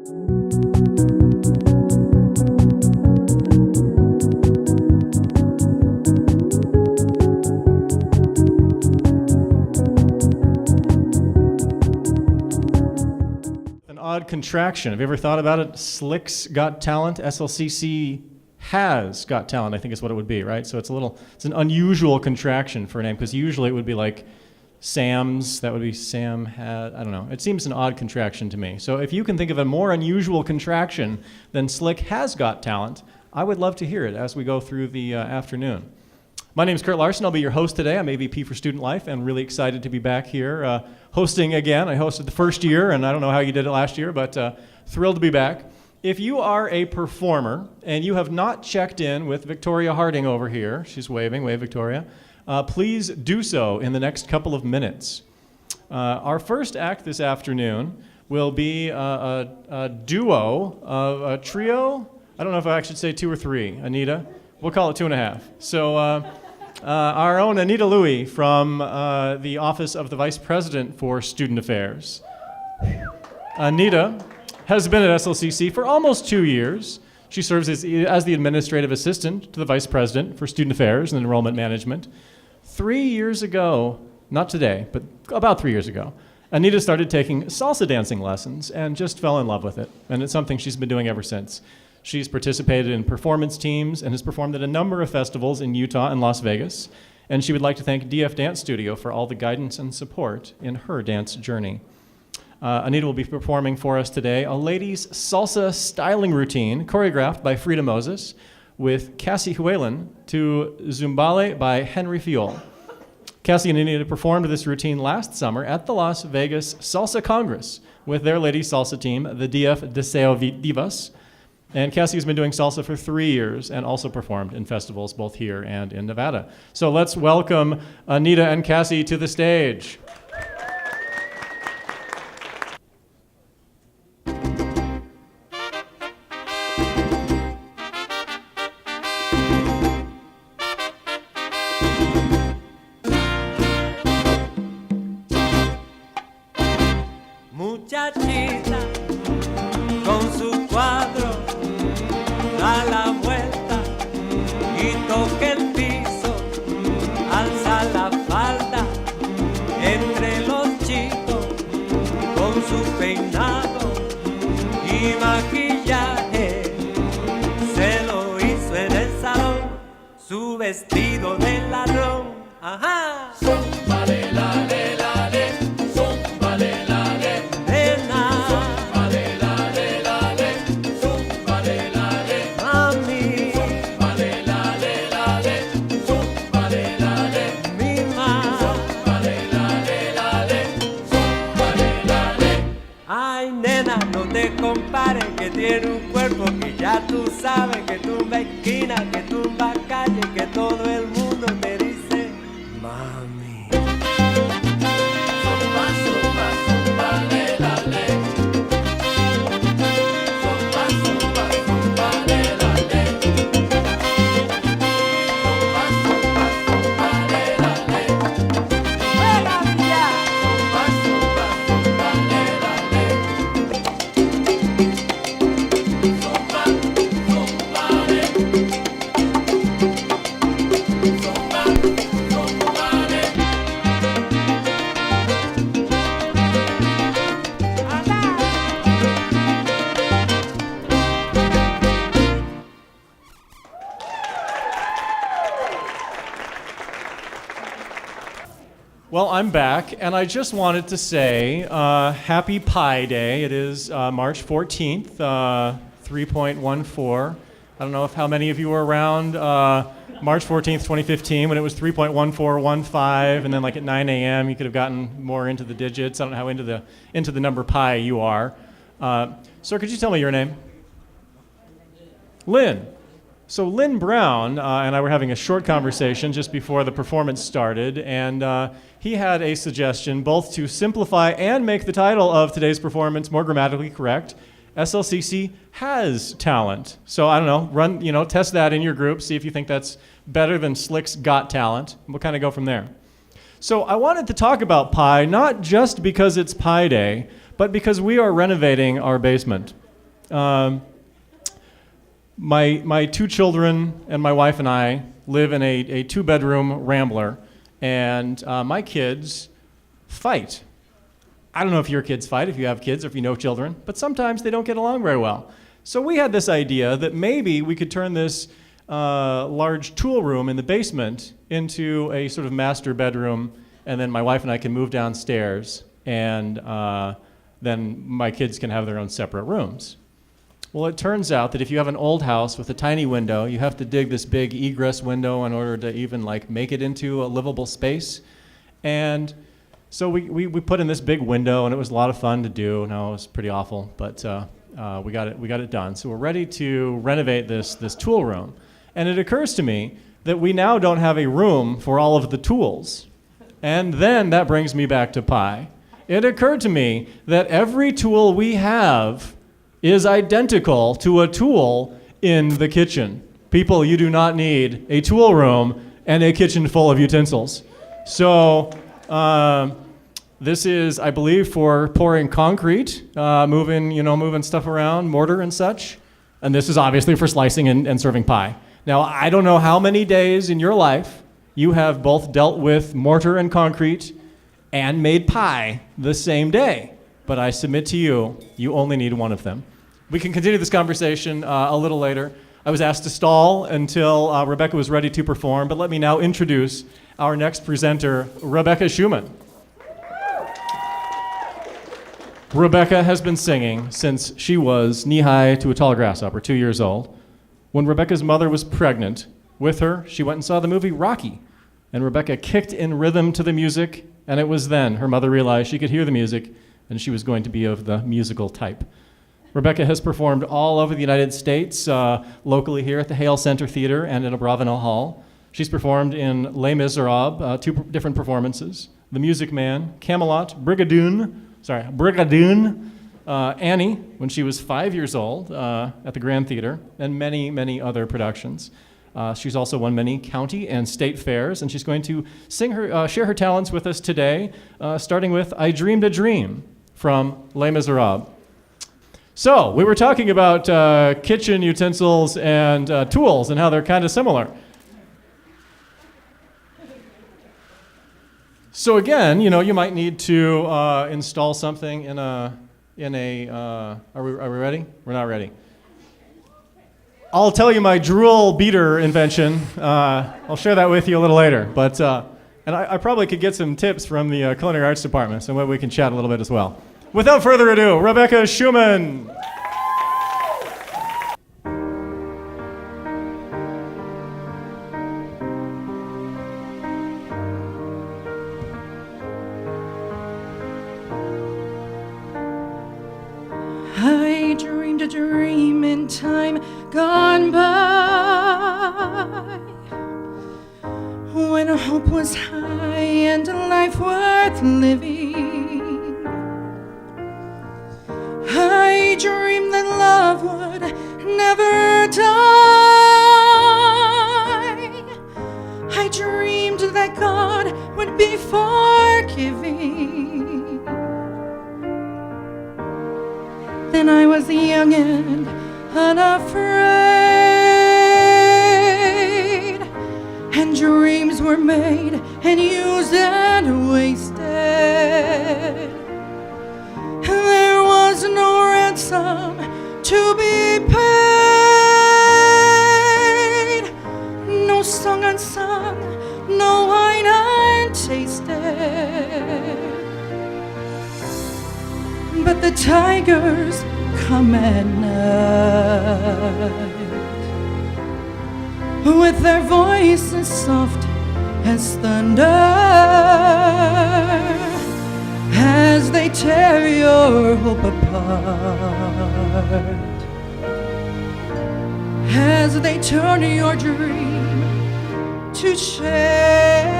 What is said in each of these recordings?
Odd contraction. Have you ever thought about it? SLCC Got Talent. SLCC has Got Talent, I think is what it would be, right? So it's an unusual contraction for a name, because usually it would be like Sam's, that would be Sam had, I don't know. It seems an odd contraction to me. So if you can think of a more unusual contraction than SLCC has Got Talent, I would love to hear it as we go through the afternoon. My name is Kurt Larson. I'll be your host today. I'm AVP for Student Life and really excited to be back here hosting again. I hosted the first year, and I don't know how you did it last year, but thrilled to be back. If you are a performer and you have not checked in with Victoria Harding over here, she's waving, wave Victoria, please do so in the next couple of minutes. Our first act this afternoon will be a duo, a trio. I don't know if I should say 2 or 3. Anita? We'll call it 2.5. So our own Anita Louie from the Office of the Vice President for Student Affairs. Anita has been at SLCC for almost 2 years. She serves as the administrative assistant to the Vice President for Student Affairs and Enrollment Management. 3 years ago, not today, but about 3 years ago, Anita started taking salsa dancing lessons and just fell in love with it. And it's something she's been doing ever since. She's participated in performance teams and has performed at a number of festivals in Utah and Las Vegas. And she would like to thank DF Dance Studio for all the guidance and support in her dance journey. Anita will be performing for us today a ladies' salsa styling routine choreographed by Frida Moses with Cassie Huelen to Zumbale by Henry Fiol. Cassie and Anita performed this routine last summer at the Las Vegas Salsa Congress with their ladies' salsa team, the DF Deseo Divas. And Cassie has been doing salsa for 3 years and also performed in festivals both here and in Nevada. So let's welcome Anita and Cassie to the stage. Muchachita con su cuadro da la vuelta y toca el piso, alza la falda entre los chicos con su peinado y maquillaje. Se lo hizo en el salón, su vestido de ladrón. Ajá. Zumba de la de la de, zumba de la de. Compare que tiene un cuerpo que ya tú sabes que tumba esquina, que tumba calle, que todo el mundo te dice mami. Zumba, zumba, zumba, le, la, le. Zumba, zumba, zumba, le, la, le. Zumba, zumba, zumba, le, la, le. ¡Juega ya! Zumba, zumba, zumba, le, la, le. Well, I'm back, and I just wanted to say Happy Pi Day. It is March 14th, 3.14. I don't know how many of you were around March 14th, 2015, when it was 3.1415, and then like at 9 a.m. you could have gotten more into the digits. I don't know how into the number pi you are. Sir, could you tell me your name? Lynn. So Lynn Brown and I were having a short conversation just before the performance started, and he had a suggestion both to simplify and make the title of today's performance more grammatically correct. SLCC has talent. So I don't know, test that in your group, see if you think that's better than SLCC's Got Talent. We'll kind of go from there. So I wanted to talk about Pi, not just because it's Pi Day, but because we are renovating our basement. My two children and my wife and I live in a two-bedroom rambler, and my kids fight. I don't know if your kids fight, if you have kids or if you know children, but sometimes they don't get along very well. So we had this idea that maybe we could turn this large tool room in the basement into a sort of master bedroom, and then my wife and I can move downstairs, and then my kids can have their own separate rooms. Well, it turns out that if you have an old house with a tiny window, you have to dig this big egress window in order to even make it into a livable space. And so we put in this big window, and it was a lot of fun to do. No, it was pretty awful, but we got it done. So we're ready to renovate this tool room. And it occurs to me that we now don't have a room for all of the tools. And then that brings me back to pie. It occurred to me that every tool we have is identical to a tool in the kitchen. People, you do not need a tool room and a kitchen full of utensils. So this is, I believe, for pouring concrete, moving stuff around, mortar and such. And this is obviously for slicing and serving pie. Now, I don't know how many days in your life you have both dealt with mortar and concrete and made pie the same day. But I submit to you, you only need one of them. We can continue this conversation a little later. I was asked to stall until Rebecca was ready to perform, but let me now introduce our next presenter, Rebecca Schumann. Rebecca has been singing since she was knee-high to a tall grasshopper, 2 years old. When Rebecca's mother was pregnant with her, she went and saw the movie Rocky, and Rebecca kicked in rhythm to the music, and it was then her mother realized she could hear the music, and she was going to be of the musical type. Rebecca has performed all over the United States, locally here at the Hale Center Theater and in Abravanel Hall. She's performed in Les Miserables, two different performances, The Music Man, Camelot, Brigadoon, Annie, when she was 5 years old at the Grand Theater, and many, many other productions. She's also won many county and state fairs, and she's going to share her talents with us today, starting with I Dreamed a Dream from Les Miserables. So, we were talking about kitchen utensils and tools and how they're kind of similar. So again, you might need to install something in a. Are we ready? We're not ready. I'll tell you my drool beater invention. I'll share that with you a little later. But and I probably could get some tips from the culinary arts department, so maybe we can chat a little bit as well. Without further ado, Rebecca Schumann. I dreamed a dream in time gone by, when hope was high and life worth living. I dreamed that love would never die. I dreamed that God would be forgiving. Then I was young and unafraid, and dreams were made and used and wasted. There was no ransom to be paid, no song unsung, no wine untasted. But the tigers come at night, with their voices soft as thunder, as they tear your hope apart, as they turn your dream to shame.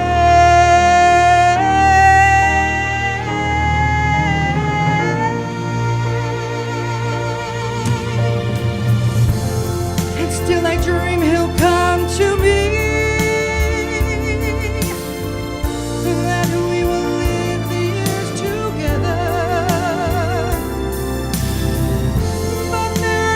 Still I dream he'll come to me, that we will live the years together. But there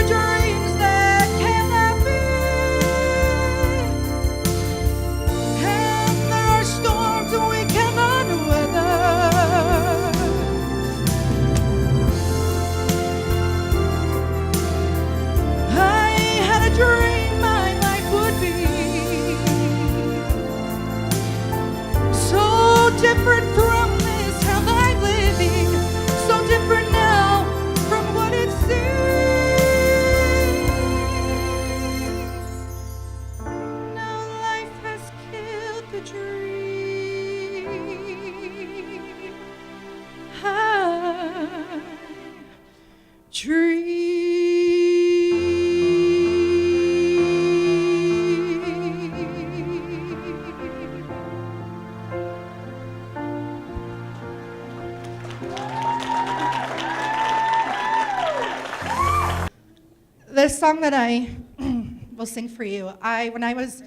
this song that I will sing for you, when I was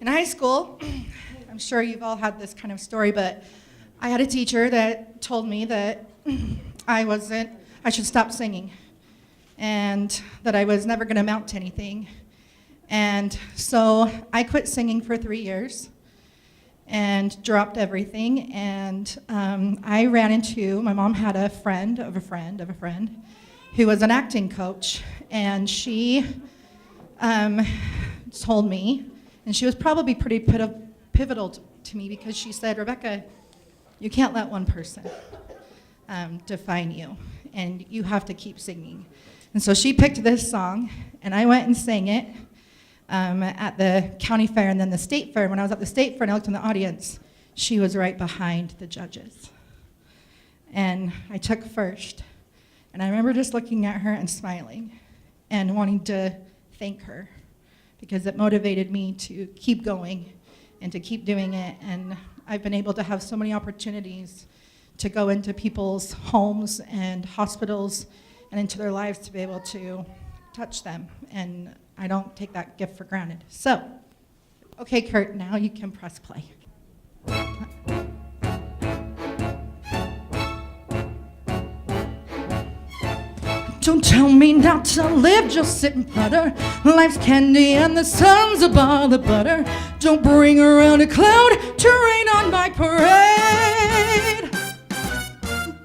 in high school, I'm sure you've all had this kind of story, but I had a teacher that told me that I should stop singing, and that I was never going to amount to anything. And so I quit singing for 3 years and dropped everything. And I ran into, my mom had a friend of a friend of a friend who was an acting coach, and she told me, and she was probably pretty pivotal to me, because she said, Rebecca, you can't let one person define you, and you have to keep singing. And so she picked this song, and I went and sang it at the county fair and then the state fair. When I was at the state fair and I looked in the audience, she was right behind the judges. And I took first. And I remember just looking at her and smiling and wanting to thank her, because it motivated me to keep going and to keep doing it. And I've been able to have so many opportunities to go into people's homes and hospitals and into their lives to be able to touch them. And I don't take that gift for granted. So, okay, Kurt, now you can press play. Don't tell me not to live, just sit and putter. Life's candy and the sun's a ball of butter. Don't bring around a cloud to rain on my parade.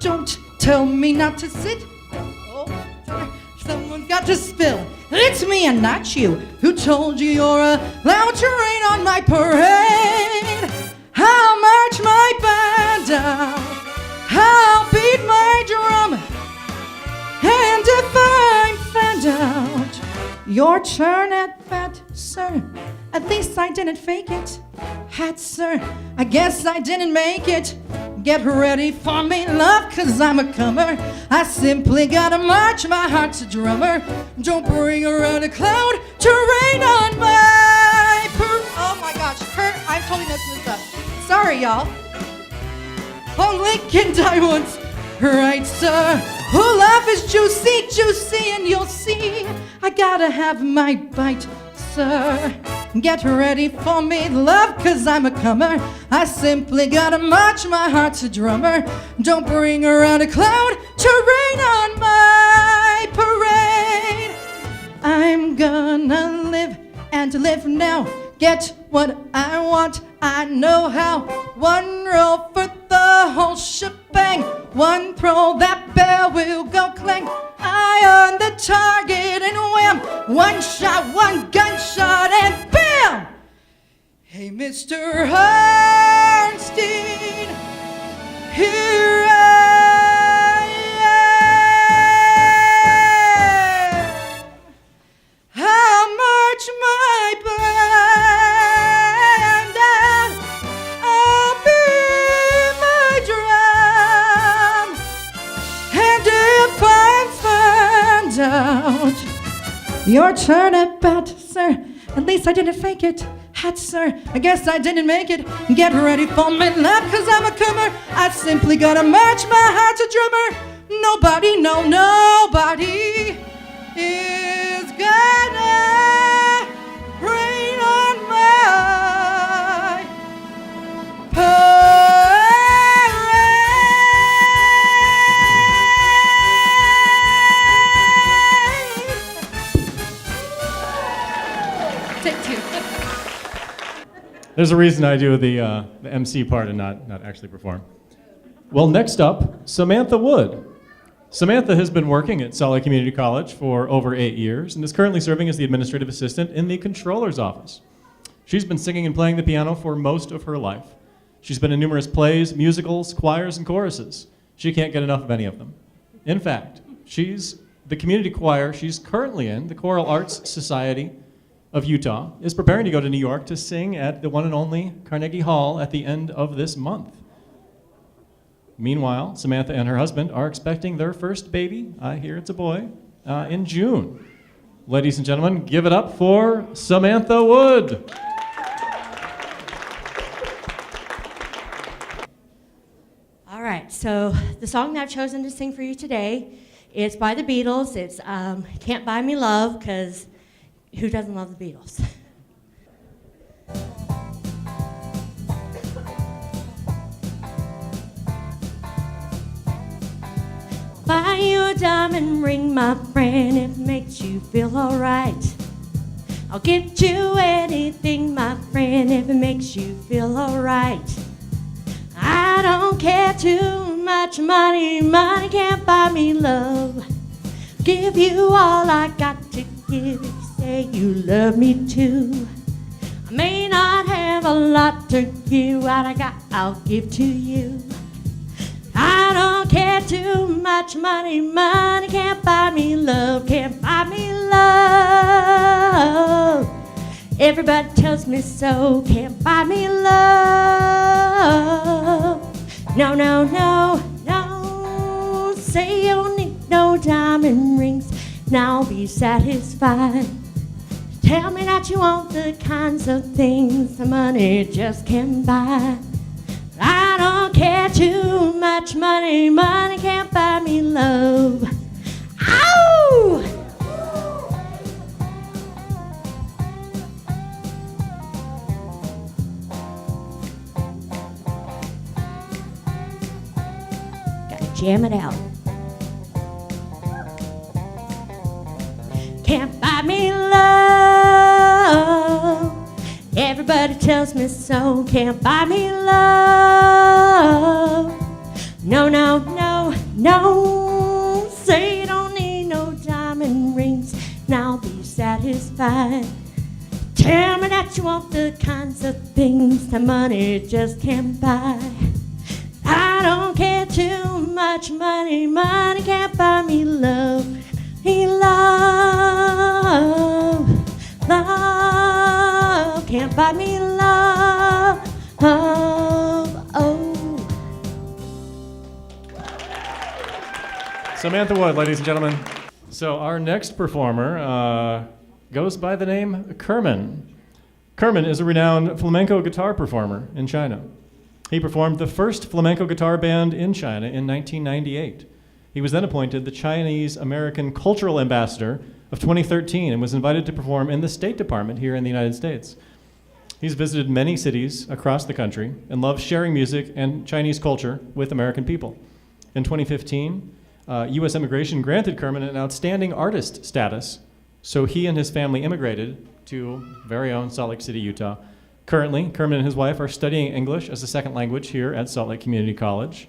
Don't tell me not to sit. Oh, sorry. Someone's got to spill. It's me and not you. Who told you you're allowed to rain on my parade? I'll march my band out. I'll beat my drum. And if I'm found out, your turn at bat, sir. At least I didn't fake it. Hat, sir, I guess I didn't make it. Get ready for me, love, 'cause I'm a comer. I simply gotta march, my heart's a drummer. Don't bring around a cloud to rain on my oh my gosh, Kurt, I'm totally messing this up. Sorry, y'all. Oh, Lincoln Diamonds, right, sir. Oh, love is juicy, juicy, and you'll see I gotta have my bite, sir. Get ready for me, love, 'cause I'm a comer. I simply gotta march, my heart's a drummer. Don't bring around a cloud to rain on my parade. I'm gonna live and live now. Get what I want, I know how. One roll for the whole shebang. One throw, that bell will go clang. Eye on the target and wham. One shot, one gunshot, and bam! Hey, Mr. Harnstein, here I am. I'll march my band and I'll beat my drum. And if I'm found out, your turn at bat, sir. At least I didn't fake it. Hat, sir, I guess I didn't make it. Get ready for me, love, 'cause I'm a comer. I simply gotta march, my heart's a drummer. Nobody, no, nobody is gonna rain on my parade. Take two. There's a reason I do the MC part and not actually perform. Well, next up, Samantha Wood. Samantha has been working at Salt Lake Community College for over 8 years and is currently serving as the administrative assistant in the controller's office. She's been singing and playing the piano for most of her life. She's been in numerous plays, musicals, choirs, and choruses. She can't get enough of any of them. In fact, she's the community choir she's currently in, the Choral Arts Society of Utah, is preparing to go to New York to sing at the one and only Carnegie Hall at the end of this month. Meanwhile, Samantha and her husband are expecting their first baby, I hear it's a boy, in June. Ladies and gentlemen, give it up for Samantha Wood. All right, so the song that I've chosen to sing for you today It's by the Beatles. It's Can't Buy Me Love, because who doesn't love the Beatles? Buy you a diamond ring, my friend, it makes you feel alright. I'll get you anything, my friend, if it makes you feel alright. I don't care too much money, money can't buy me love. Give you all I got to give if you say you love me too. I may not have a lot to give, what I got I'll give to you. I don't care too much money, money can't buy me love, can't buy me love. Everybody tells me so, can't buy me love. No, no, no, no, say you don't need no diamond rings, now be satisfied. Tell me that you want the kinds of things the money just can't buy. I don't care too much money, money can't buy me love. Ow! Gotta jam it out. Can't buy me love. Everybody tells me so, can't buy me love. No, no, no, no, say you don't need no diamond rings, now be satisfied. Tell me that you want the kinds of things the money just can't buy. I don't care too much money, money can't buy me love. Me love, love can't buy me love. Oh. Samantha Wood, ladies and gentlemen. So our next performer goes by the name Kerman. Kerman is a renowned flamenco guitar performer in China. He performed the first flamenco guitar band in China in 1998. He was then appointed the Chinese American Cultural Ambassador of 2013 and was invited to perform in the State Department here in the United States. He's visited many cities across the country and loves sharing music and Chinese culture with American people. In 2015, U.S. immigration granted Kerman an outstanding artist status, so he and his family immigrated to very own Salt Lake City, Utah. Currently, Kerman and his wife are studying English as a second language here at Salt Lake Community College,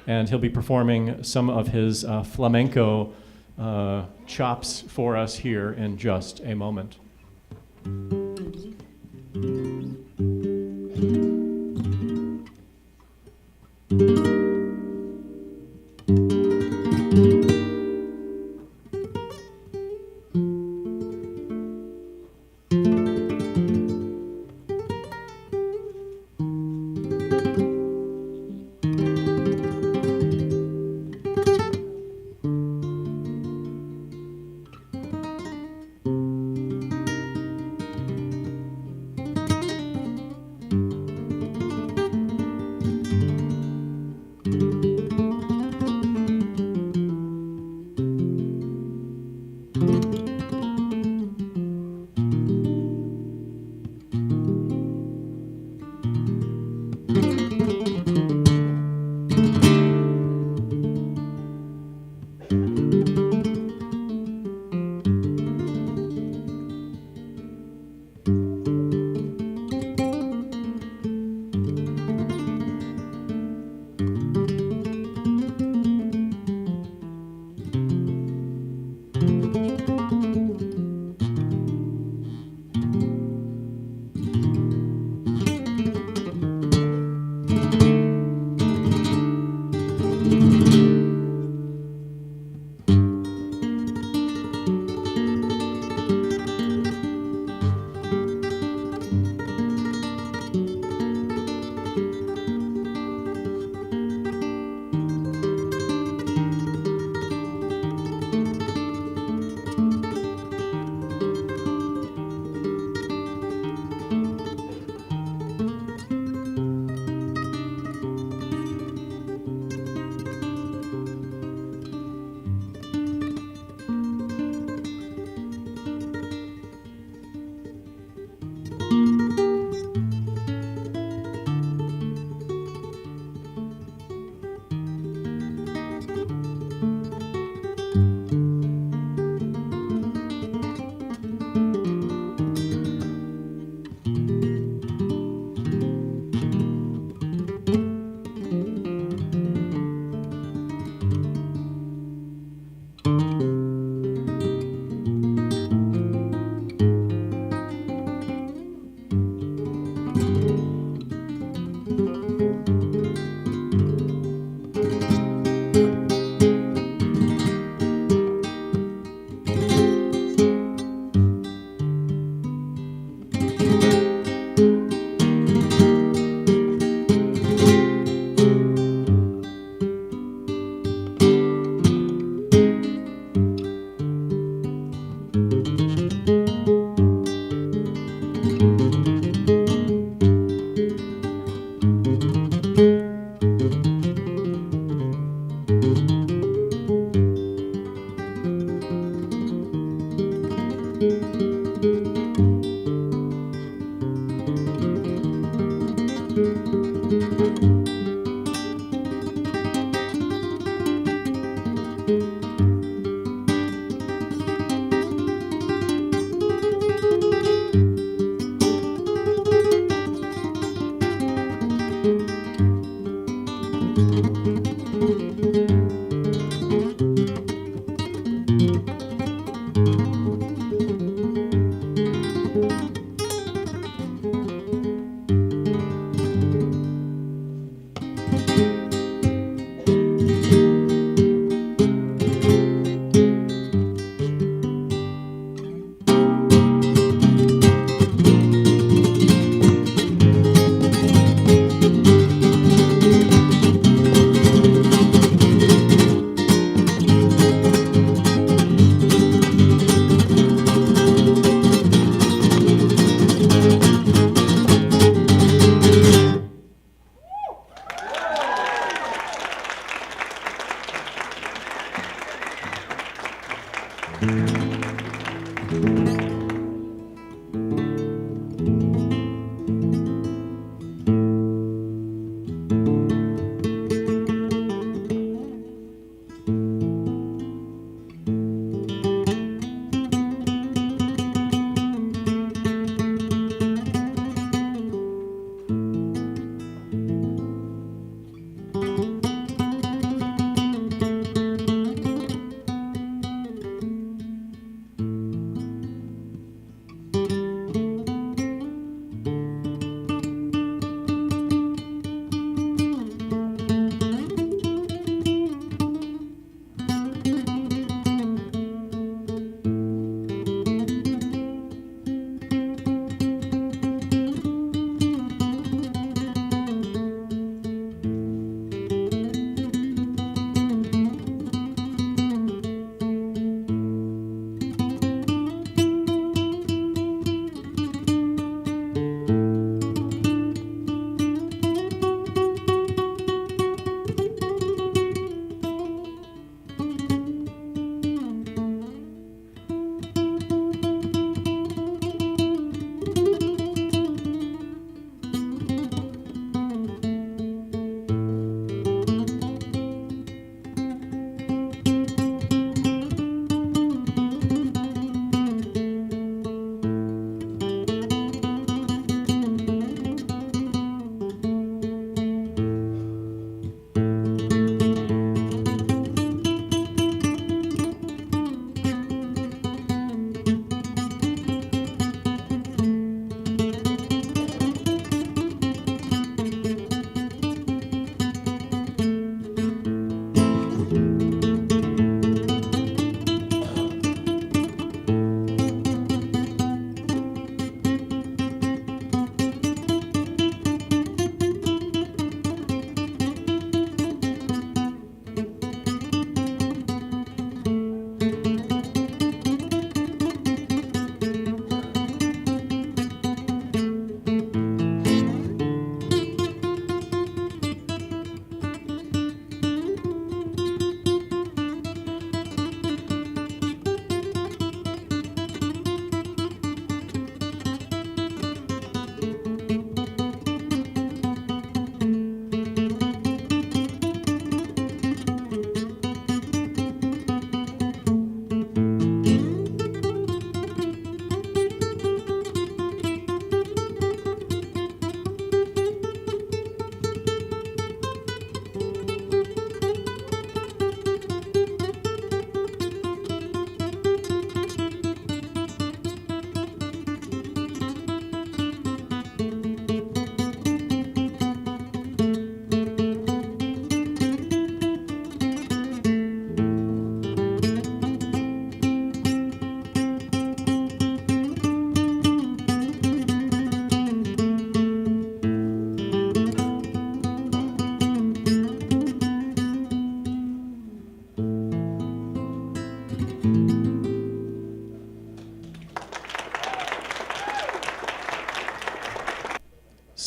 and he'll be performing some of his flamenco chops for us here in just a moment.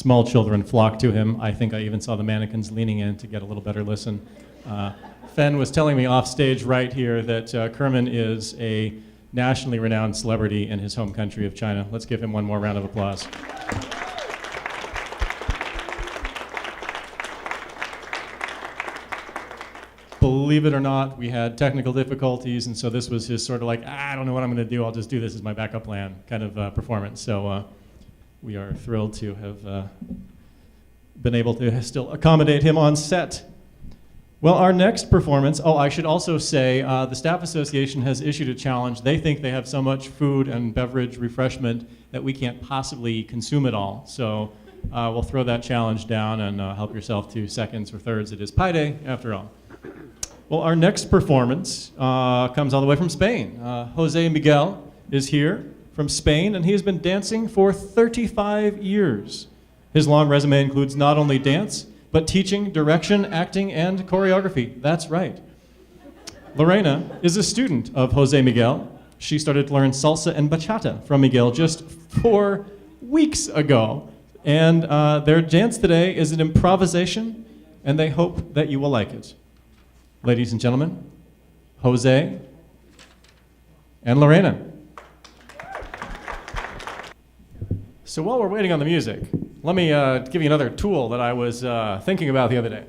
Small children flock to him. I think I even saw the mannequins leaning in to get a little better listen. Fen was telling me off stage right here that Kerman is a nationally renowned celebrity in his home country of China. Let's give him one more round of applause. Believe it or not, we had technical difficulties, and so this was his sort of like, I don't know what I'm going to do, I'll just do this as my backup plan kind of performance. So we are thrilled to have been able to still accommodate him on set. Well, our next performance, I should also say the Staff Association has issued a challenge. They think they have so much food and beverage refreshment that we can't possibly consume it all. So we'll throw that challenge down and help yourself to seconds or thirds. It is Pi Day, after all. Well, our next performance comes all the way from Spain. Jose Miguel is here from Spain, and he has been dancing for 35 years. His long resume includes not only dance, but teaching, direction, acting, and choreography. That's right. Lorena is a student of Jose Miguel. She started to learn salsa and bachata from Miguel just 4 weeks ago. And their dance today is an improvisation, and they hope that you will like it. Ladies and gentlemen, Jose and Lorena. So while we're waiting on the music, let me give you another tool that I was thinking about the other day.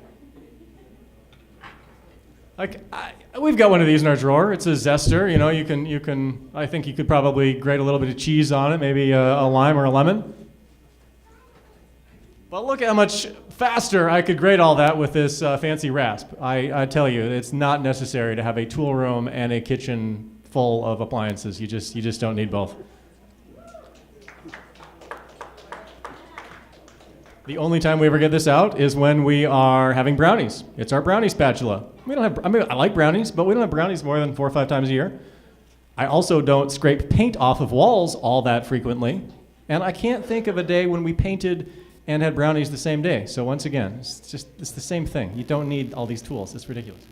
We've got one of these in our drawer. It's a zester. You know, you can. I think you could probably grate a little bit of cheese on it, maybe a lime or a lemon. But look at how much faster I could grate all that with this fancy rasp. I tell you, it's not necessary to have a tool room and a kitchen full of appliances. You just don't need both. The only time we ever get this out is when we are having brownies. It's our brownie spatula. We don't have. I mean, I like brownies, but we don't have brownies more than 4 or 5 times a year. I also don't scrape paint off of walls all that frequently, and I can't think of a day when we painted and had brownies the same day. So once again, it's the same thing. You don't need all these tools. It's ridiculous.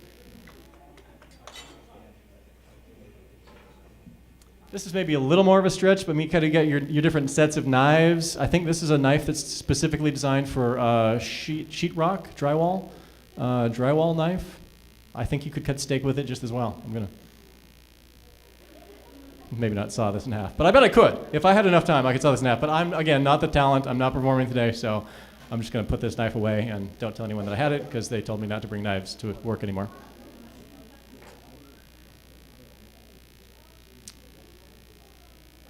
This is maybe a little more of a stretch, but you kind of get your different sets of knives. I think this is a knife that's specifically designed for sheetrock, drywall knife. I think you could cut steak with it just as well. I'm gonna maybe not saw this in half, but I bet I could. If I had enough time, I could saw this in half. But I'm, again, not the talent. I'm not performing today, so I'm just gonna put this knife away and don't tell anyone that I had it because they told me not to bring knives to work anymore.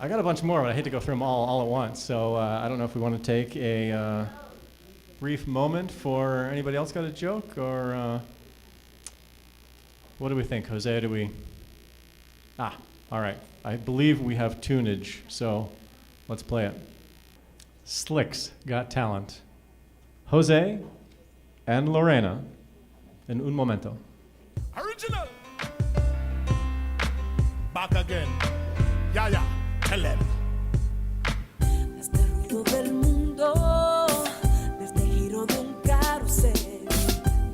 I got a bunch more, but I hate to go through them all at once. So I don't know if we want to take a brief moment for anybody else got a joke, or what do we think, Jose? Do we? All right. I believe we have tunage, so let's play it. SLCC Got Talent. Jose and Lorena in un momento. Original. Back again. Yeah, yeah. Tell them. Este ruido del mundo, desde el giro de un carrusel,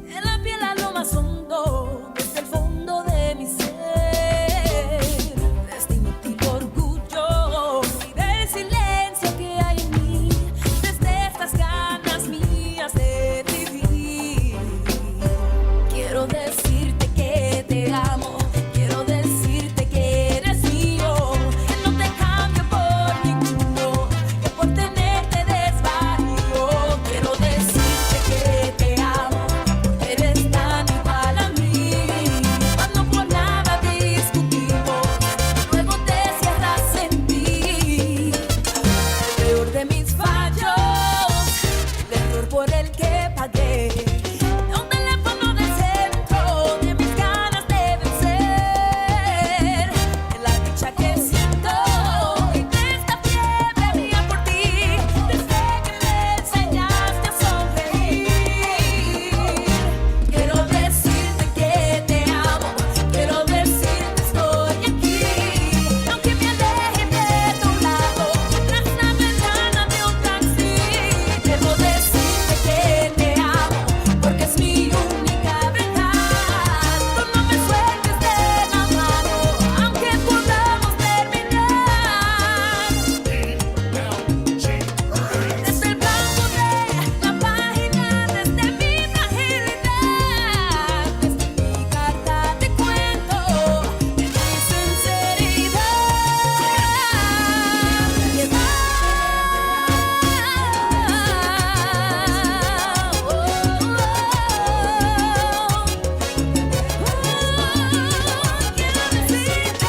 en la piel a lo más hondo, desde el fondo de mi ser, de este inútil orgullo y del silencio que hay en mí, desde estas ganas mías de vivir. Quiero decirte que te amo. Quiero decirte que eres mío, que no te cambio por ninguno, que por tenerte desvarío. Quiero decirte que te amo, eres tan igual a mí. Cuando por nada discutimos, luego te cierras en ti. El peor de mis fallos, el error por el que pagué. Un teléfono del centro de mis ganas de vencer. La dicha que siento y de esta fiebre mía por ti, desde que me enseñaste a sonreír. Quiero decirte que te amo, quiero decirte estoy aquí. Aunque me aleje de tu lado, tras la ventana de un taxi. Quiero decirte que te amo, porque es mi única verdad. Tú no me sueltes de la mano, aunque podamos terminar. Desde el blanco de la página, desde mi fragilidad, desde mi carta te cuento de mi sinceridad. Quiero decirte.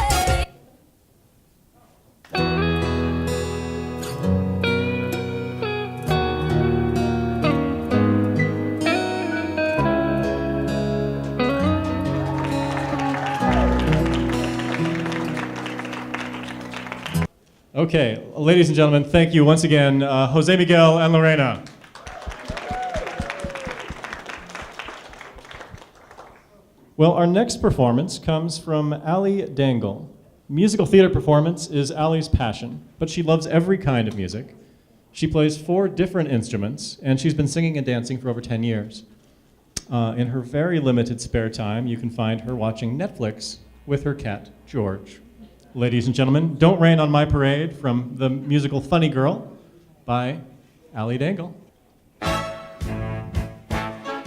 Okay, ladies and gentlemen, thank you once again, Jose Miguel and Lorena. Well, our next performance comes from Ali Dangle. Musical theater performance is Ali's passion, but she loves every kind of music. She plays 4 different instruments, and she's been singing and dancing for over 10 years. In her very limited spare time, you can find her watching Netflix with her cat, George. Ladies and gentlemen, Don't Rain on My Parade from the musical Funny Girl by Ali Dangle.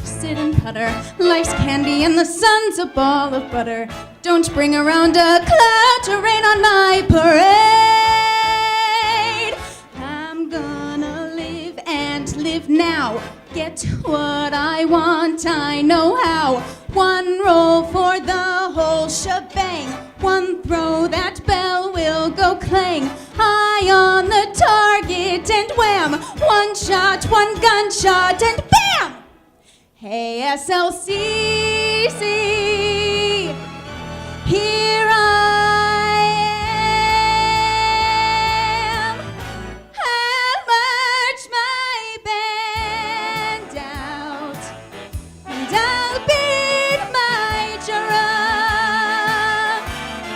Sit and putter, life's candy and the sun's a ball of butter. Don't bring around a cloud to rain on my parade. I'm gonna now. Get what I want, I know how. One roll for the whole shebang. One throw, that bell will go clang. Eye on the target and wham. One shot, one gunshot and bam! Hey, SLCC, here I am. I'll march my band out, and I'll beat my drum.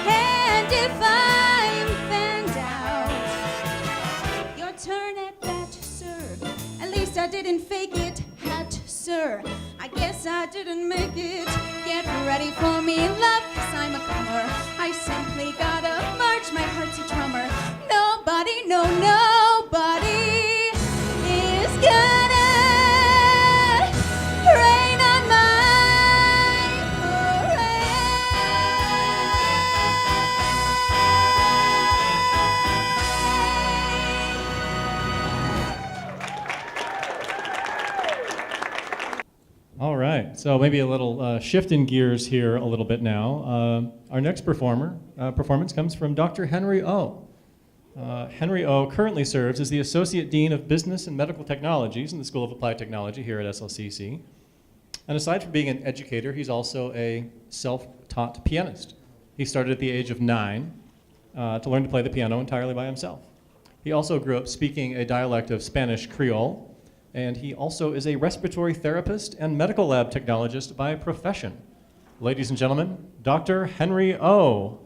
And if I'm fanned out, your turn at bat, sir. At least I didn't fake it, hat, sir. I guess I didn't make it. Get ready for me, love, 'cause I'm a comer. I simply gotta march, my heart's a drummer. Nobody, no, nobody is gonna rain on my All right, so maybe a little shift in gears here a little bit now. Our next performance comes from Dr. Henry O. Henry O. currently serves as the Associate Dean of Business and Medical Technologies in the School of Applied Technology here at SLCC. And aside from being an educator, he's also a self-taught pianist. He started at the age of 9 to learn to play the piano entirely by himself. He also grew up speaking a dialect of Spanish Creole, and he also is a respiratory therapist and medical lab technologist by profession. Ladies and gentlemen, Dr. Henry O.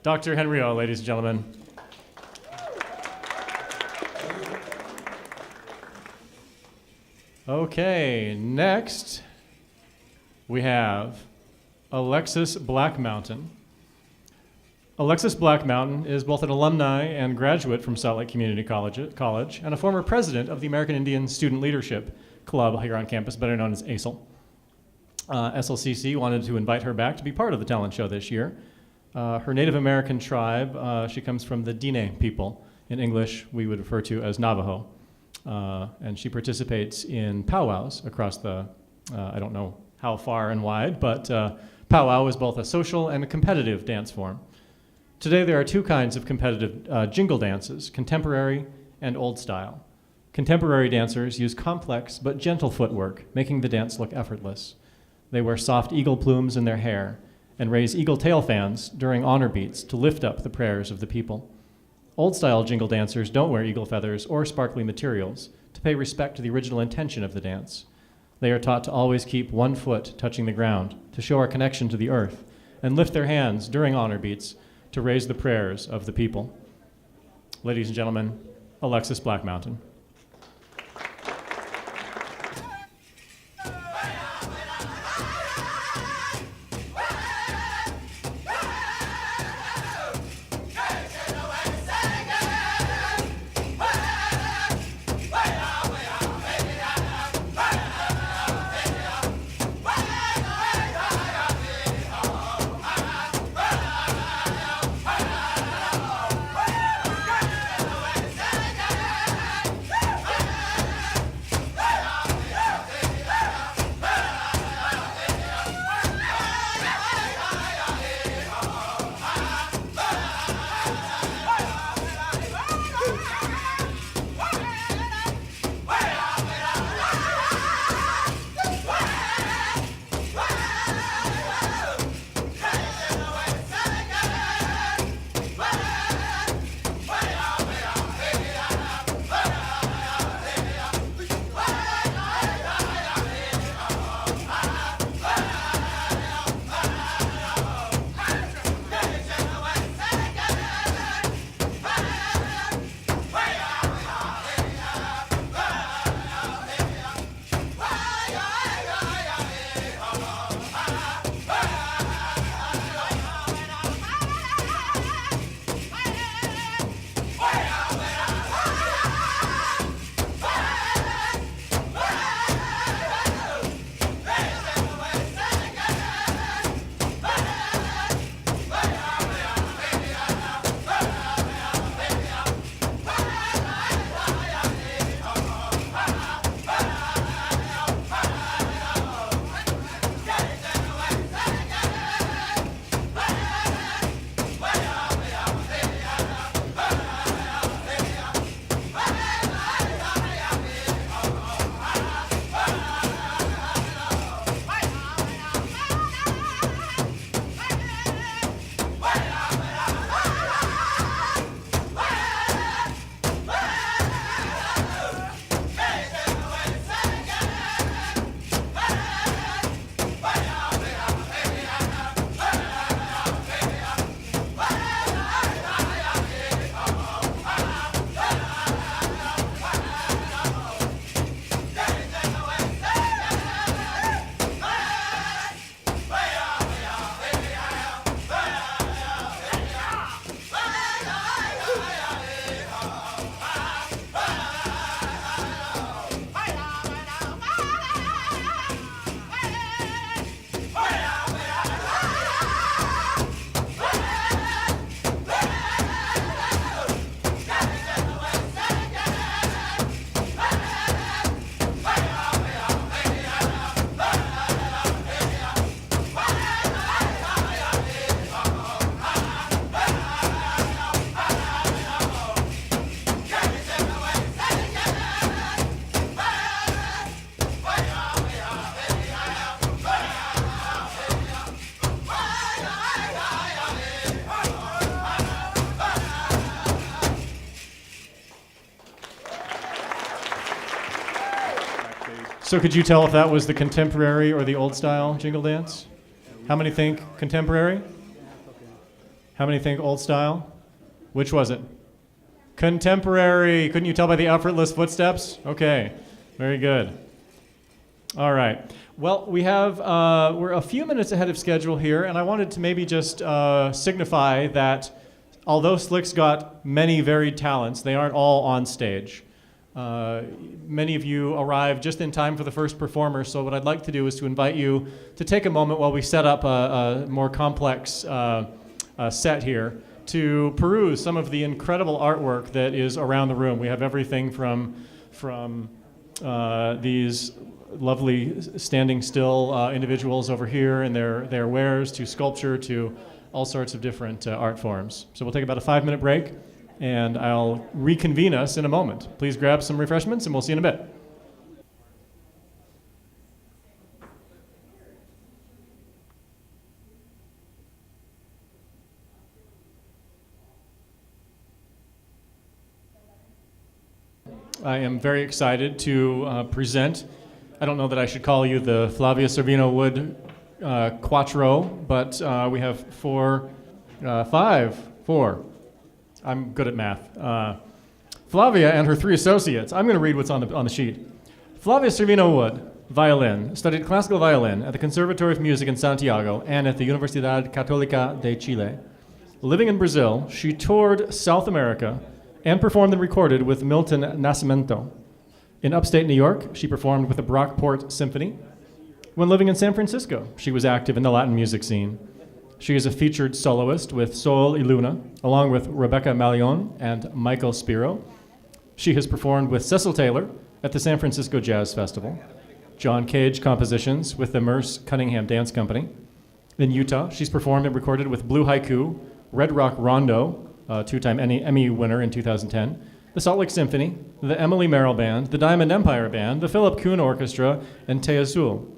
Dr. Henry O, ladies and gentlemen. Okay, next we have Alexis Blackmountain. Alexis Blackmountain is both an alumni and graduate from Salt Lake Community College and a former president of the American Indian Student Leadership Club here on campus, better known as ASL. SLCC wanted to invite her back to be part of the talent show this year. Her Native American tribe, she comes from the Diné people. In English, we would refer to as Navajo. And she participates in powwows across the, I don't know how far and wide, but powwow is both a social and a competitive dance form. Today there are two kinds of competitive jingle dances, contemporary and old style. Contemporary dancers use complex but gentle footwork, making the dance look effortless. They wear soft eagle plumes in their hair and raise eagle tail fans during honor beats to lift up the prayers of the people. Old-style jingle dancers don't wear eagle feathers or sparkly materials to pay respect to the original intention of the dance. They are taught to always keep one foot touching the ground to show our connection to the earth and lift their hands during honor beats to raise the prayers of the people. Ladies and gentlemen, Alexis Blackmountain. So could you tell if that was the contemporary or the old style jingle dance? How many think contemporary? How many think old style? Which was it? Contemporary. Couldn't you tell by the effortless footsteps? Okay, very good. All right. Well, we're a few minutes ahead of schedule here, and I wanted to maybe just signify that although Slick's got many varied talents, they aren't all on stage. Many of you arrived just in time for the first performer, so what I'd like to do is to invite you to take a moment while we set up a more complex set here to peruse some of the incredible artwork that is around the room. We have everything from these lovely standing still individuals over here and their wares, to sculpture, to all sorts of different art forms. So we'll take about a 5-minute break, and I'll reconvene us in a moment. Please grab some refreshments, and we'll see you in a bit. I am very excited to present. I don't know that I should call you the Flavia Servino Wood Quattro, but we have four. I'm good at math. Flavia and her 3 associates. I'm going to read what's on the sheet. Flavia Servino Wood, violin, studied classical violin at the Conservatory of Music in Santiago and at the Universidad Católica de Chile. Living in Brazil, she toured South America and performed and recorded with Milton Nascimento. In upstate New York, she performed with the Brockport Symphony. When living in San Francisco, she was active in the Latin music scene. She is a featured soloist with Sol y Luna, along with Rebecca Mallion and Michael Spiro. She has performed with Cecil Taylor at the San Francisco Jazz Festival, John Cage compositions with the Merce Cunningham Dance Company. In Utah, she's performed and recorded with Blue Haiku, Red Rock Rondo, 2-time Emmy winner in 2010, the Salt Lake Symphony, the Emily Merrill Band, the Diamond Empire Band, the Philip Kuhn Orchestra, and Te Azul.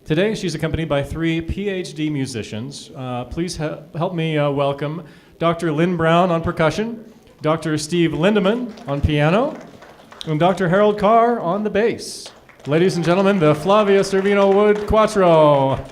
Today, she's accompanied by 3 PhD musicians. Please help me welcome Dr. Lynn Brown on percussion, Dr. Steve Lindeman on piano, and Dr. Harold Carr on the bass. Ladies and gentlemen, the Flavia Servino Wood Quattro.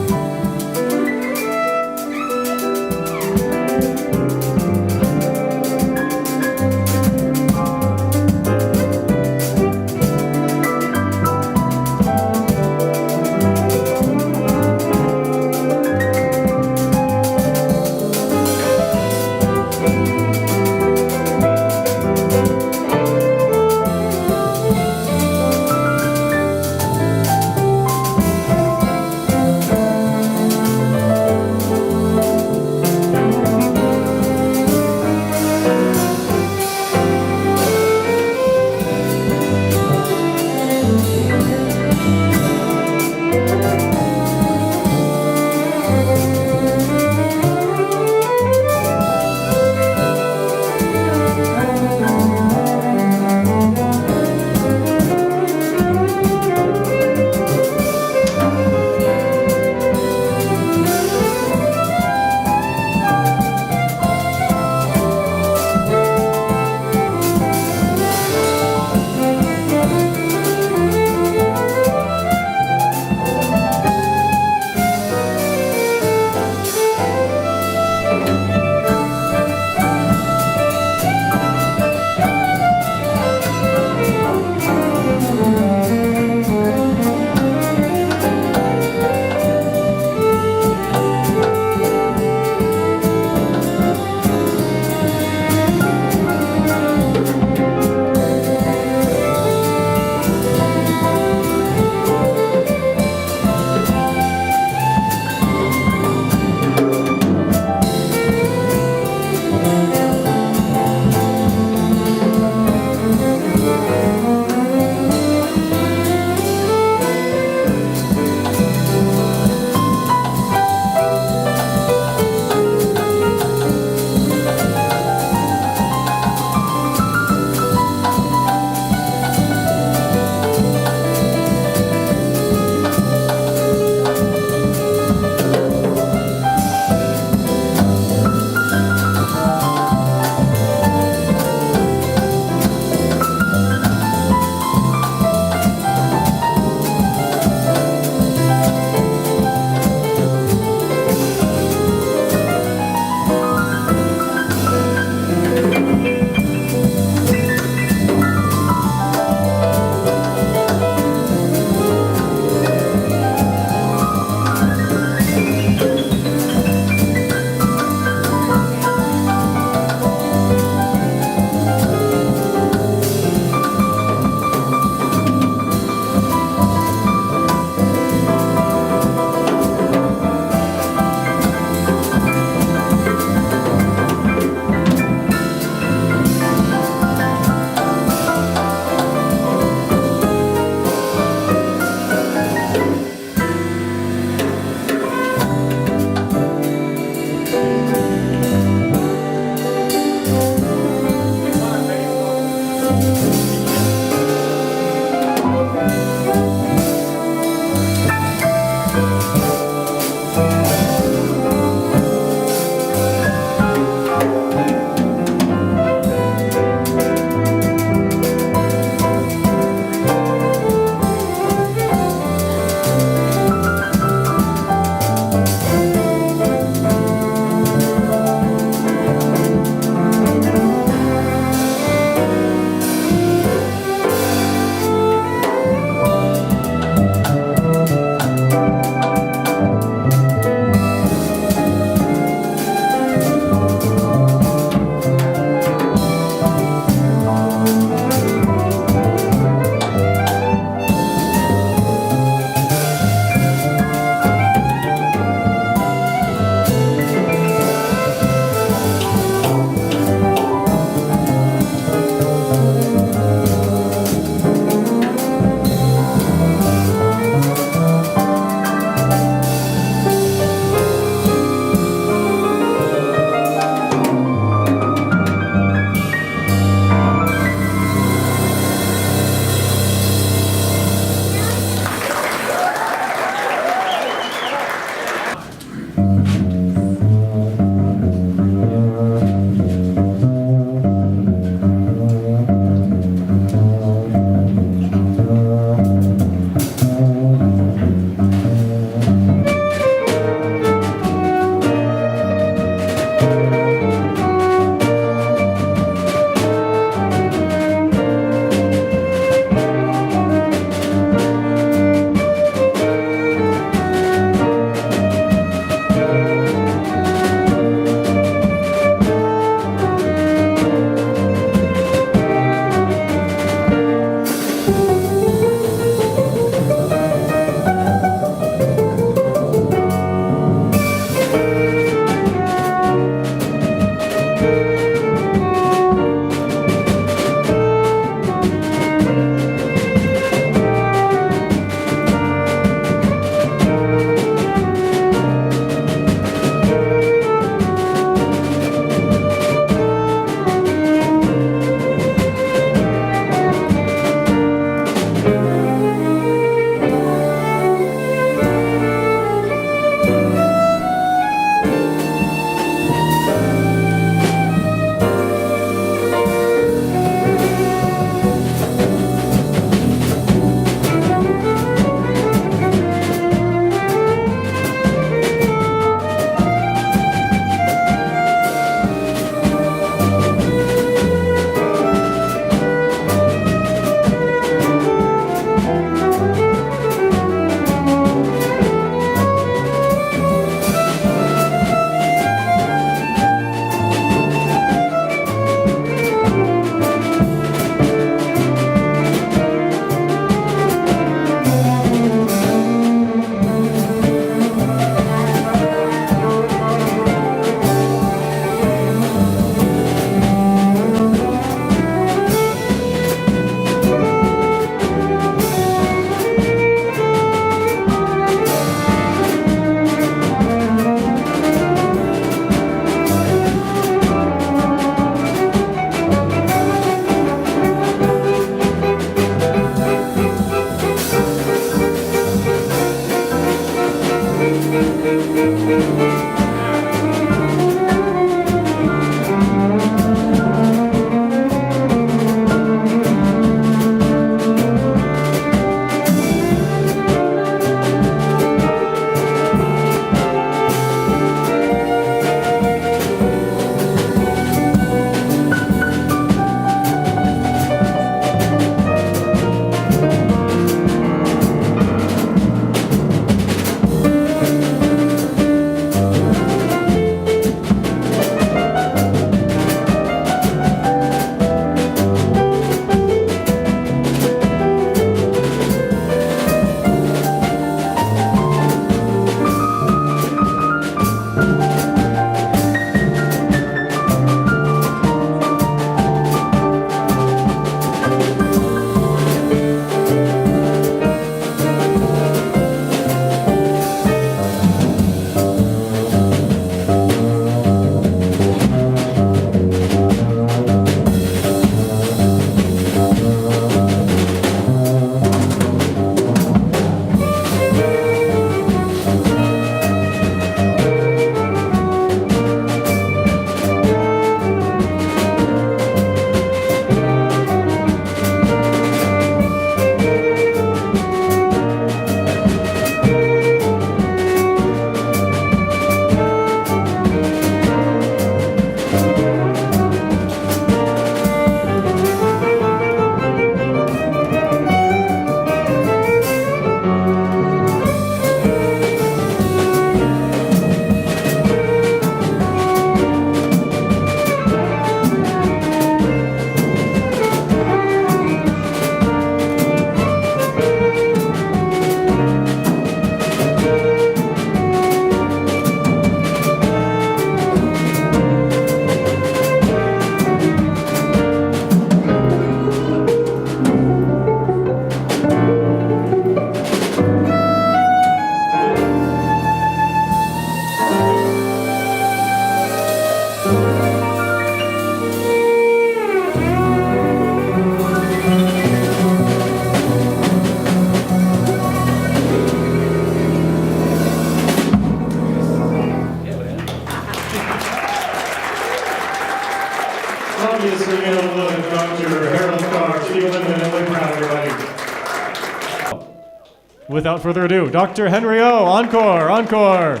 Without further ado, Dr. Henry O. Encore, encore.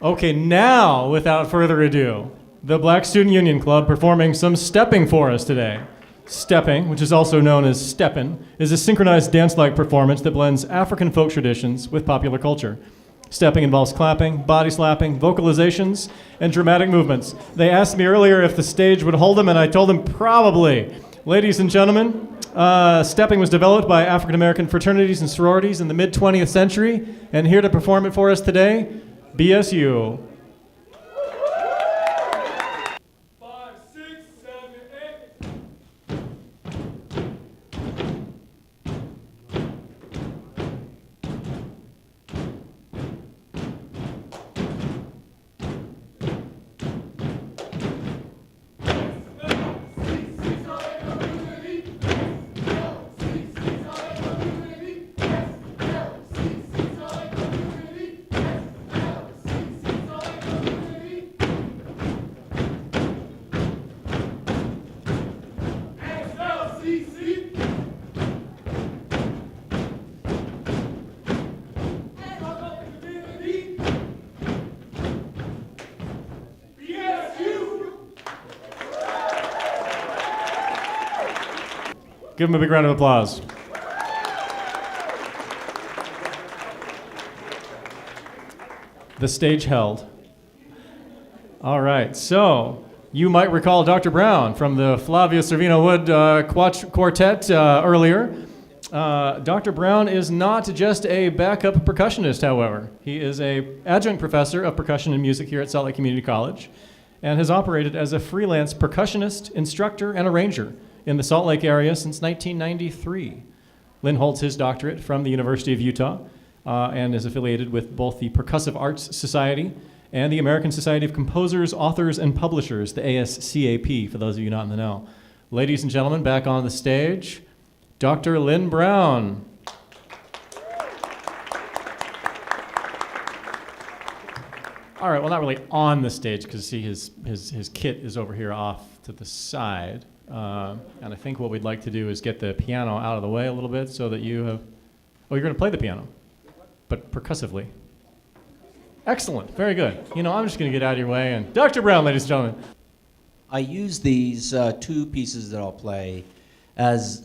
Okay, now, without further ado, the Black Student Union Club performing some stepping for us today. Stepping, which is also known as steppin', is a synchronized dance-like performance that blends African folk traditions with popular culture. Stepping involves clapping, body slapping, vocalizations, and dramatic movements. They asked me earlier if the stage would hold them, and I told them probably. Ladies and gentlemen, stepping was developed by African American fraternities and sororities in the mid-20th century, and here to perform it for us today, BSU. 5, 6, 7, 8. SLCC. Community. BSU. Give them a big round of applause. The stage held. All right, so you might recall Dr. Brown from the Flavia Servino Wood Quartet earlier. Dr. Brown is not just a backup percussionist, however. He is an adjunct professor of percussion and music here at Salt Lake Community College and has operated as a freelance percussionist, instructor, and arranger in the Salt Lake area since 1993. Lynn holds his doctorate from the University of Utah and is affiliated with both the Percussive Arts Society and the American Society of Composers, Authors, and Publishers, the ASCAP, for those of you not in the know. Ladies and gentlemen, back on the stage, Dr. Lynn Brown. All right, well, not really on the stage, because see, his kit is over here off to the side. And I think what we'd like to do is get the piano out of the way a little bit so that you have... Oh, you're going to play the piano, but percussively. Excellent, very good. You know, I'm just going to get out of your way, and Dr. Brown, ladies and gentlemen. I use these two pieces that I'll play as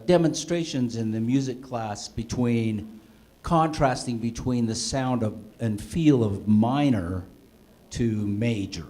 demonstrations in the music class contrasting between the sound of and feel of minor to major.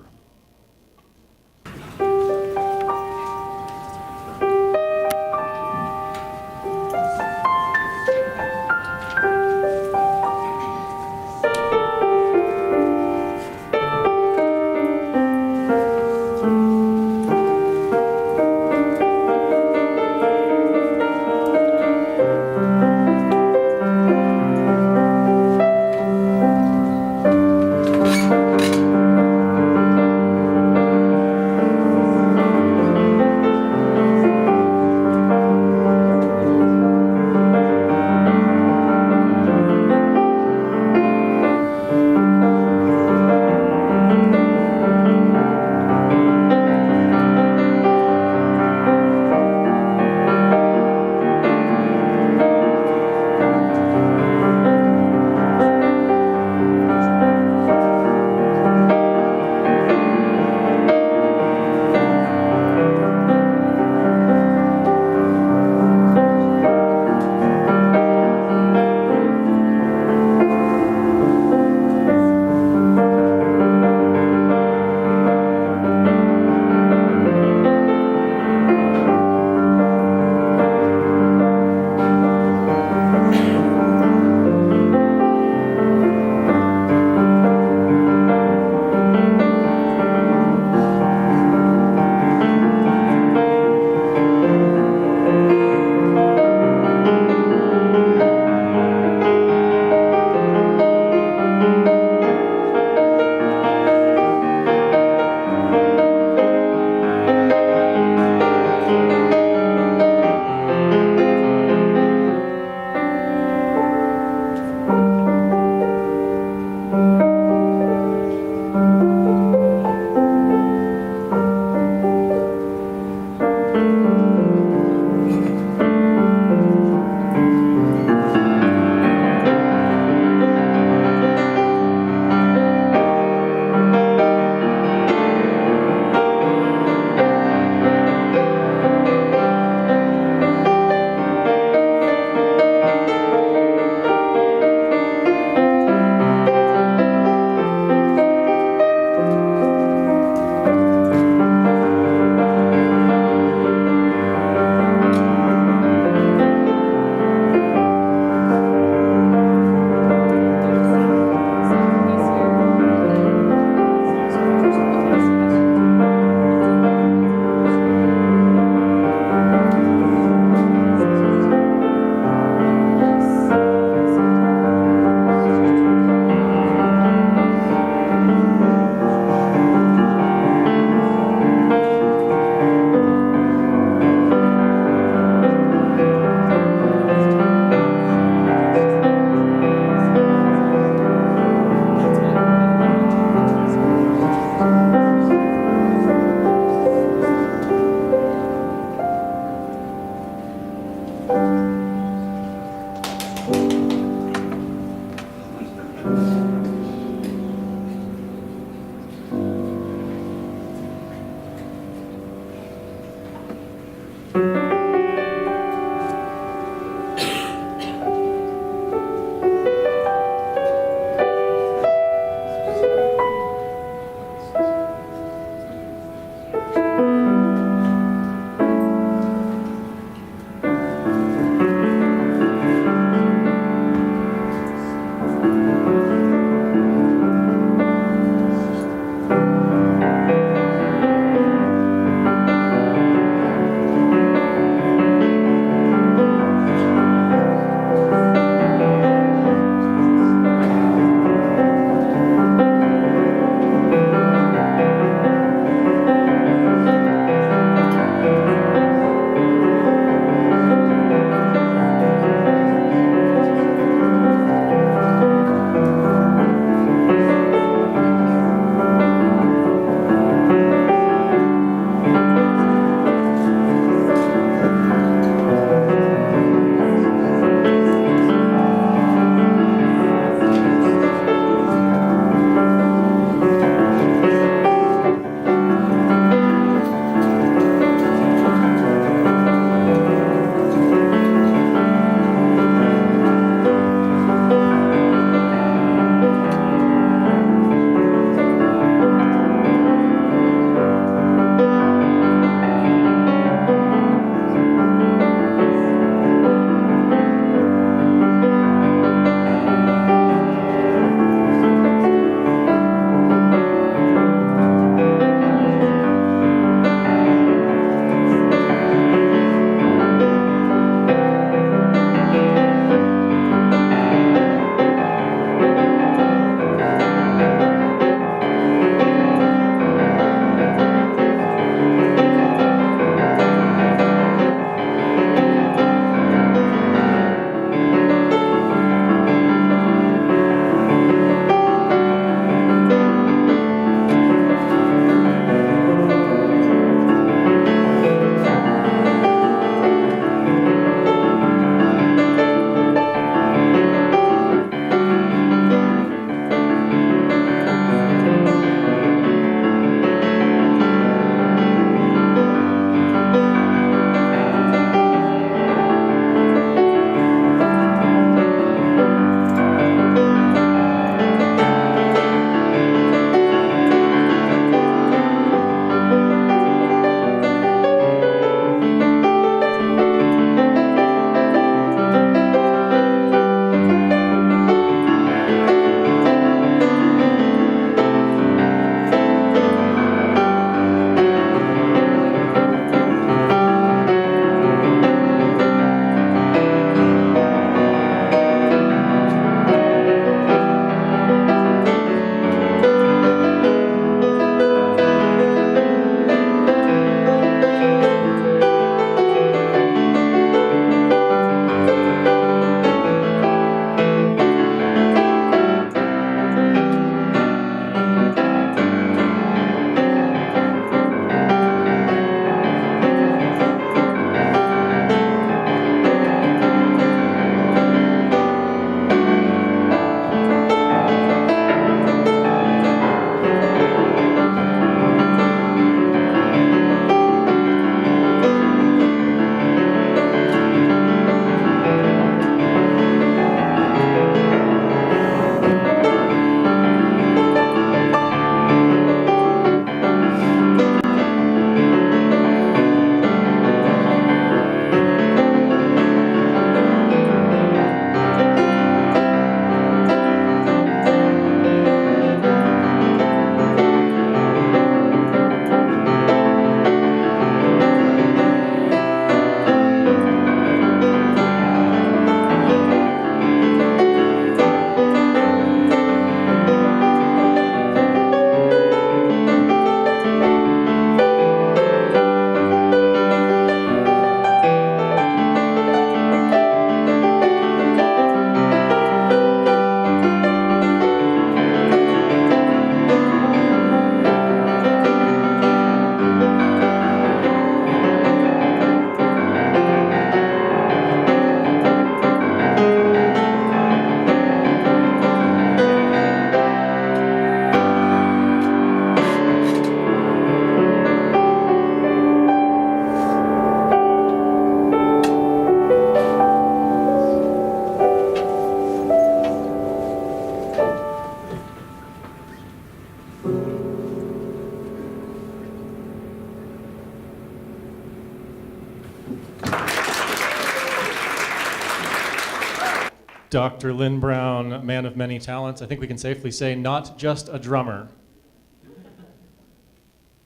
Dr. Lynn Brown, man of many talents. I think we can safely say not just a drummer.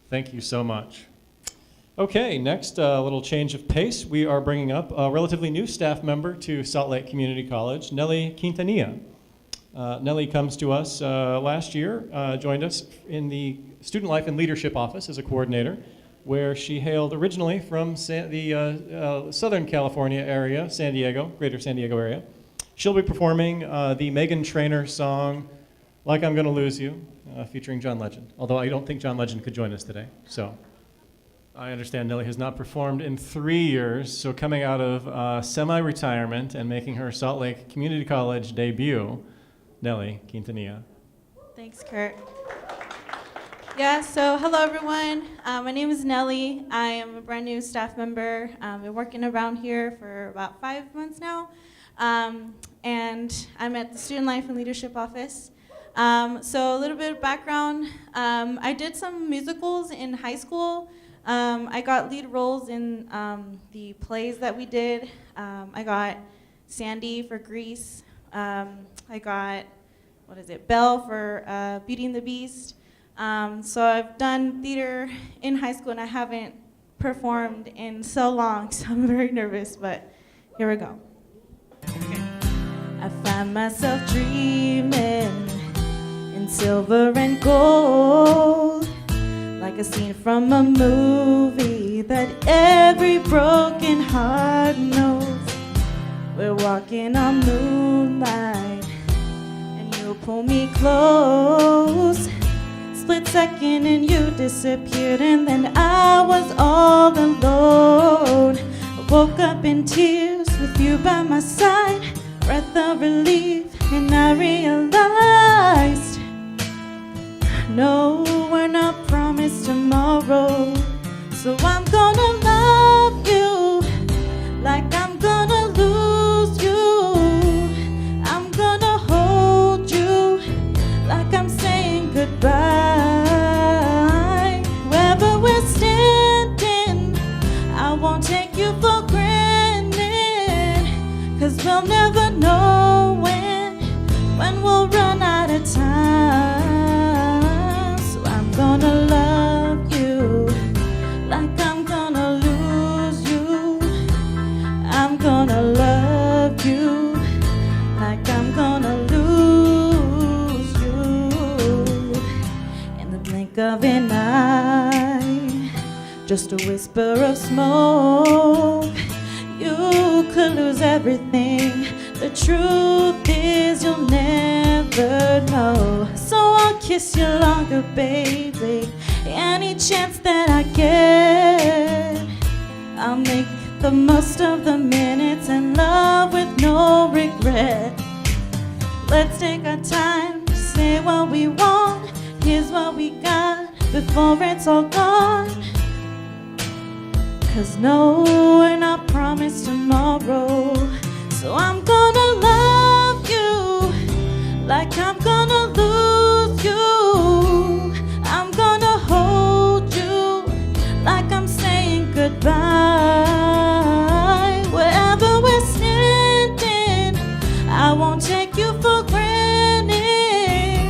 Thank you so much. Okay, next, a little change of pace. We are bringing up a relatively new staff member to Salt Lake Community College, Nelly Quintanilla. Nelly comes to us last year, joined us in the Student Life and Leadership Office as a coordinator, where she hailed originally from the Southern California area, San Diego, greater San Diego area. She'll be performing the Meghan Trainor song, Like I'm Gonna Lose You, featuring John Legend. Although I don't think John Legend could join us today. So I understand Nelly has not performed in 3 years, so coming out of semi-retirement and making her Salt Lake Community College debut, Nelly Quintanilla. Thanks, Kurt. Yeah, so hello everyone. My name is Nelly. I am a brand new staff member. I've been working around here for about 5 months now. And I'm at the Student Life and Leadership Office. So a little bit of background. I did some musicals in high school. I got lead roles in the plays that we did. I got Sandy for Grease. I got, Belle for Beauty and the Beast. So I've done theater in high school and I haven't performed in so long, so I'm very nervous, but here we go. I find myself dreaming in silver and gold, like a scene from a movie that every broken heart knows. We're walking on moonlight and you pull me close. Split second and you disappeared and then I was all alone. I woke up in tears with you by my side, breath of relief, and I realized, no, we're not promised tomorrow. So I'm gonna love you like I'm gonna lose you. I'm gonna hold you like I'm saying goodbye. Wherever we're standing, I won't take you for granted, 'cause we'll never know when we'll run out of time. So I'm gonna love you like I'm gonna lose you. I'm gonna love you like I'm gonna lose you. In the blink of an eye, just a whisper of smoke, you could lose everything. The truth is you'll never know. So I'll kiss you longer, baby, any chance that I get. I'll make the most of the minutes and love with no regret. Let's take our time to say what we want. Here's what we got before it's all gone. 'Cause no, we're not promised tomorrow. So I'm gonna love you like I'm gonna lose you. I'm gonna hold you like I'm saying goodbye. Wherever we're standing, I won't take you for granted,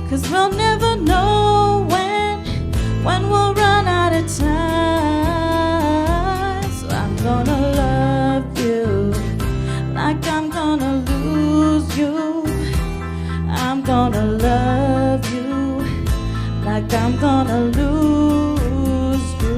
'cause we'll never know when we'll run out of time. So I'm gonna love you like I'm gonna lose you. I'm gonna love you like I'm gonna lose you.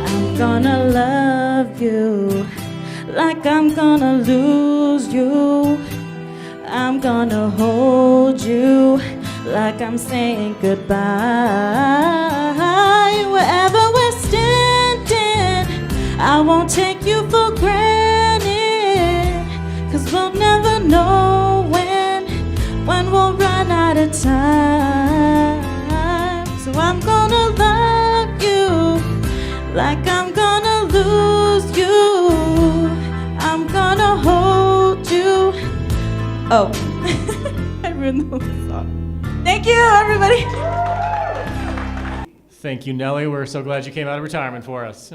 I'm gonna love you like I'm gonna lose you. I'm gonna hold you like I'm saying goodbye. Wherever we're standing, I won't take you for granted, 'cause we'll never know when we'll run out of time. So I'm gonna love you like I'm gonna lose you. I'm gonna hold Oh, I ruined the whole song. Thank you, everybody. Thank you, Nellie. We're so glad you came out of retirement for us.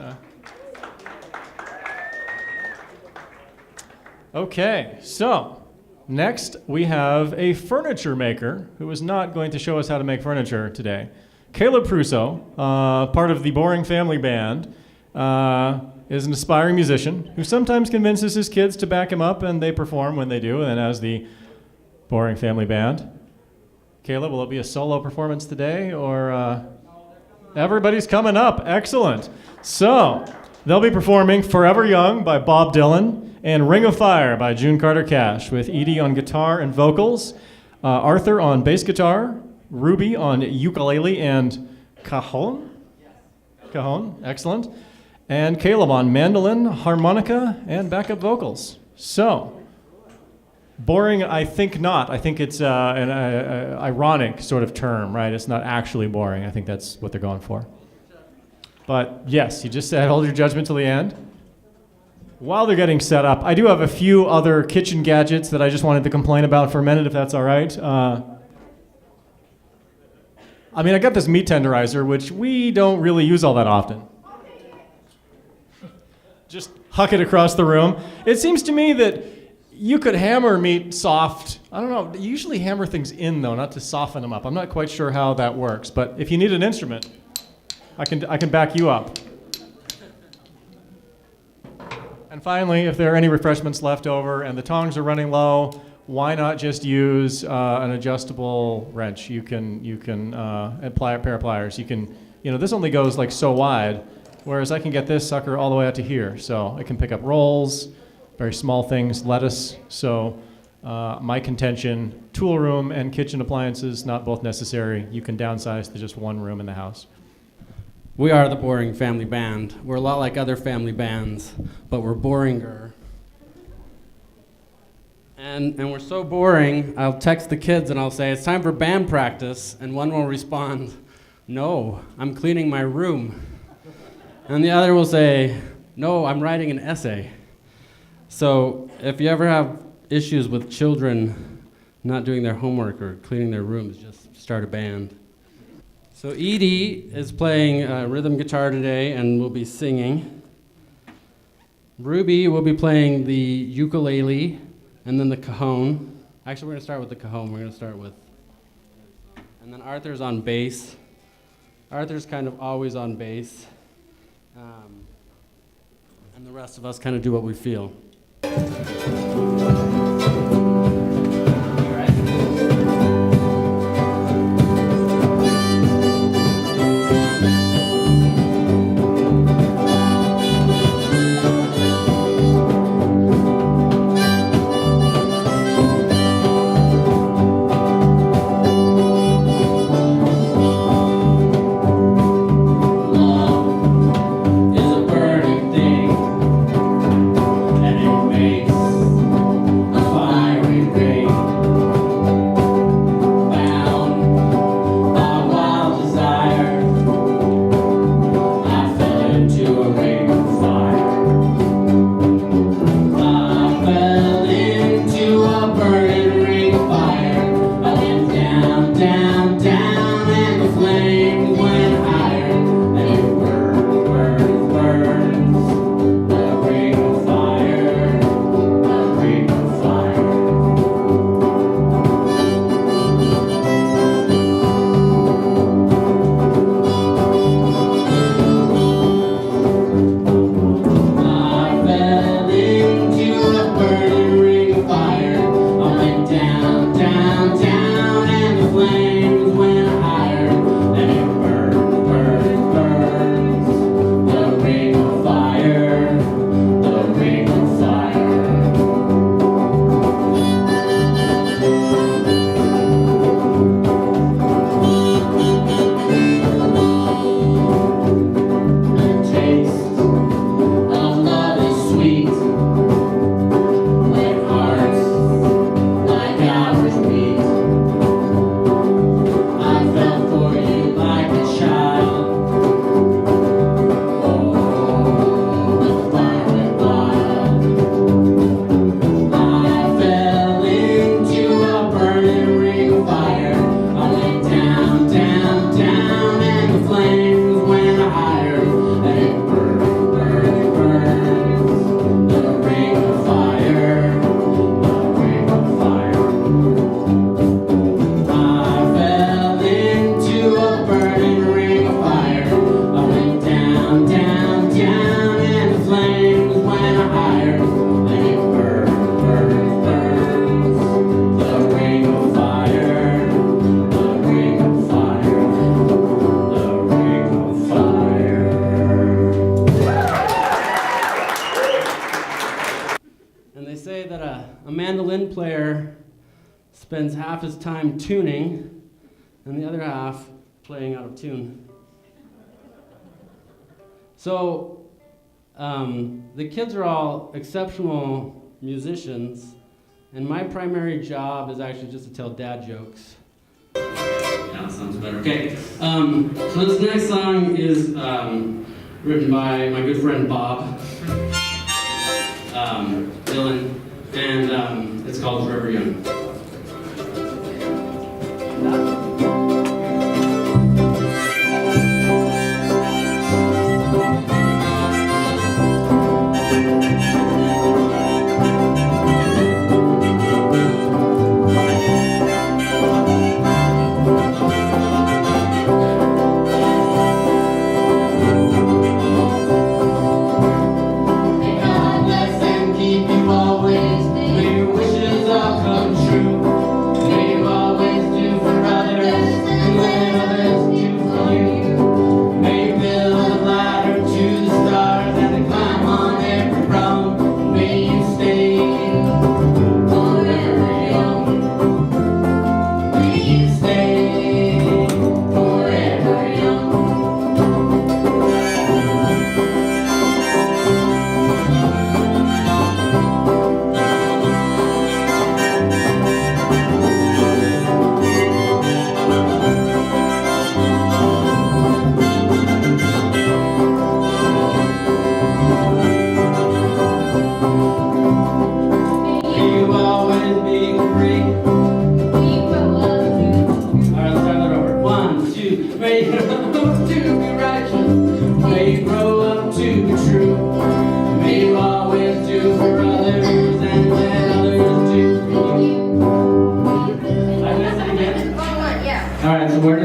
Okay, so next we have a furniture maker who is not going to show us how to make furniture today. Caleb Prusso, part of the Boring Family Band, is an aspiring musician who sometimes convinces his kids to back him up, and they perform when they do, and as the Boring Family Band. Caleb, will it be a solo performance today, or everybody's coming up? Excellent. So they'll be performing Forever Young by Bob Dylan and Ring of Fire by June Carter Cash, with Edie on guitar and vocals, Arthur on bass guitar, Ruby on ukulele and cajon? Cajon, excellent. And Caleb on mandolin, harmonica, and backup vocals. So, boring, I think not. I think it's an ironic sort of term, right? It's not actually boring. I think that's what they're going for. But yes, you just said hold your judgment till the end. While they're getting set up, I do have a few other kitchen gadgets that I just wanted to complain about for a minute, if that's all right. I got this meat tenderizer, which we don't really use all that often. Just huck it across the room. It seems to me that you could hammer meat soft. I don't know. You usually hammer things in, though, not to soften them up. I'm not quite sure how that works. But if you need an instrument, I can back you up. And finally, if there are any refreshments left over and the tongs are running low, why not just use an adjustable wrench? You can apply a pair of pliers. You can, this only goes like so wide, whereas I can get this sucker all the way out to here. So I can pick up rolls, very small things, lettuce. So my contention, tool room and kitchen appliances, not both necessary. You can downsize to just one room in the house. We are the Boring Family Band. We're a lot like other family bands, but we're boringer. And we're so boring, I'll text the kids and I'll say, it's time for band practice, and one will respond, no, I'm cleaning my room. And the other will say, no, I'm writing an essay. So if you ever have issues with children not doing their homework or cleaning their rooms, just start a band. So Edie is playing rhythm guitar today and will be singing. Ruby will be playing the ukulele and then the cajon. Actually, we're going to start with the cajon. We're going to start with... And then Arthur's on bass. Arthur's kind of always on bass. And the rest of us kind of do what we feel. Is a burning thing, and it makes a mandolin player spends half his time tuning and the other half playing out of tune. So the kids are all exceptional musicians, and my primary job is actually just to tell dad jokes. Yeah, that sounds better. Okay, so this next song is written by my good friend Bob Dylan, and it's called Forever Young.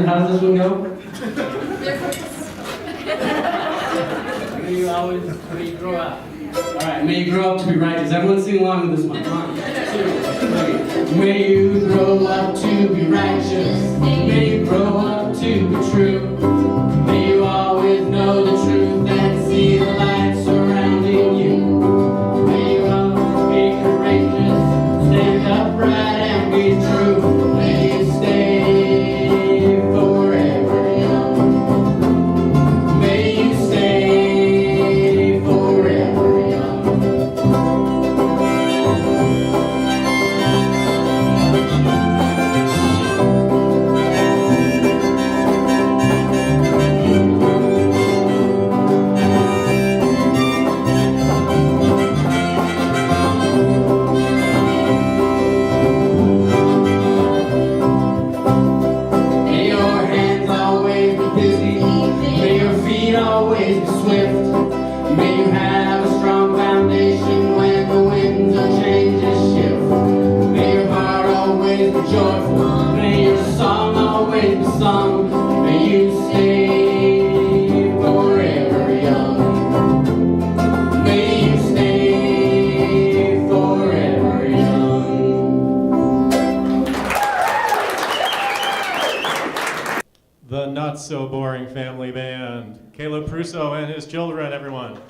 How does this one go? May you grow up. All right, may you grow up to be righteous. Everyone sing along with this one. 1, 2, 3. May you grow up to be righteous. May you grow up to be true. May you always know the truth and see the light surrounding you. May you always be courageous, stand upright and be true. May you stay forever young. May you stay forever young. May your hands always be busy. May your feet always be swift. May you have a strong foundation when the winds of change shift. May your heart always be joyful. May your song always be sung. May you stay forever young. May you stay forever young. The Not So Boring Family Band. Caleb Prusso and his children, everyone.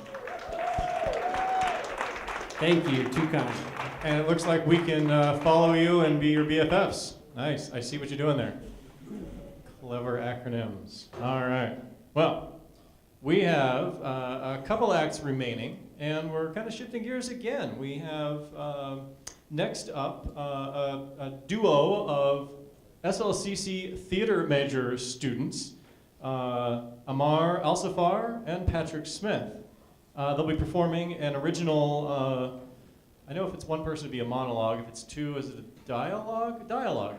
Thank you, too kind. And it looks like we can follow you and be your BFFs. Nice, I see what you're doing there. Clever acronyms. All right. Well, we have a couple acts remaining, and we're kind of shifting gears again. We have next up a duo of SLCC theater major students, Amar Al-Safar and Patrick Smith. They'll be performing an original, I know if it's one person it'd be a monologue, if it's two, is it a dialogue? Dialogue,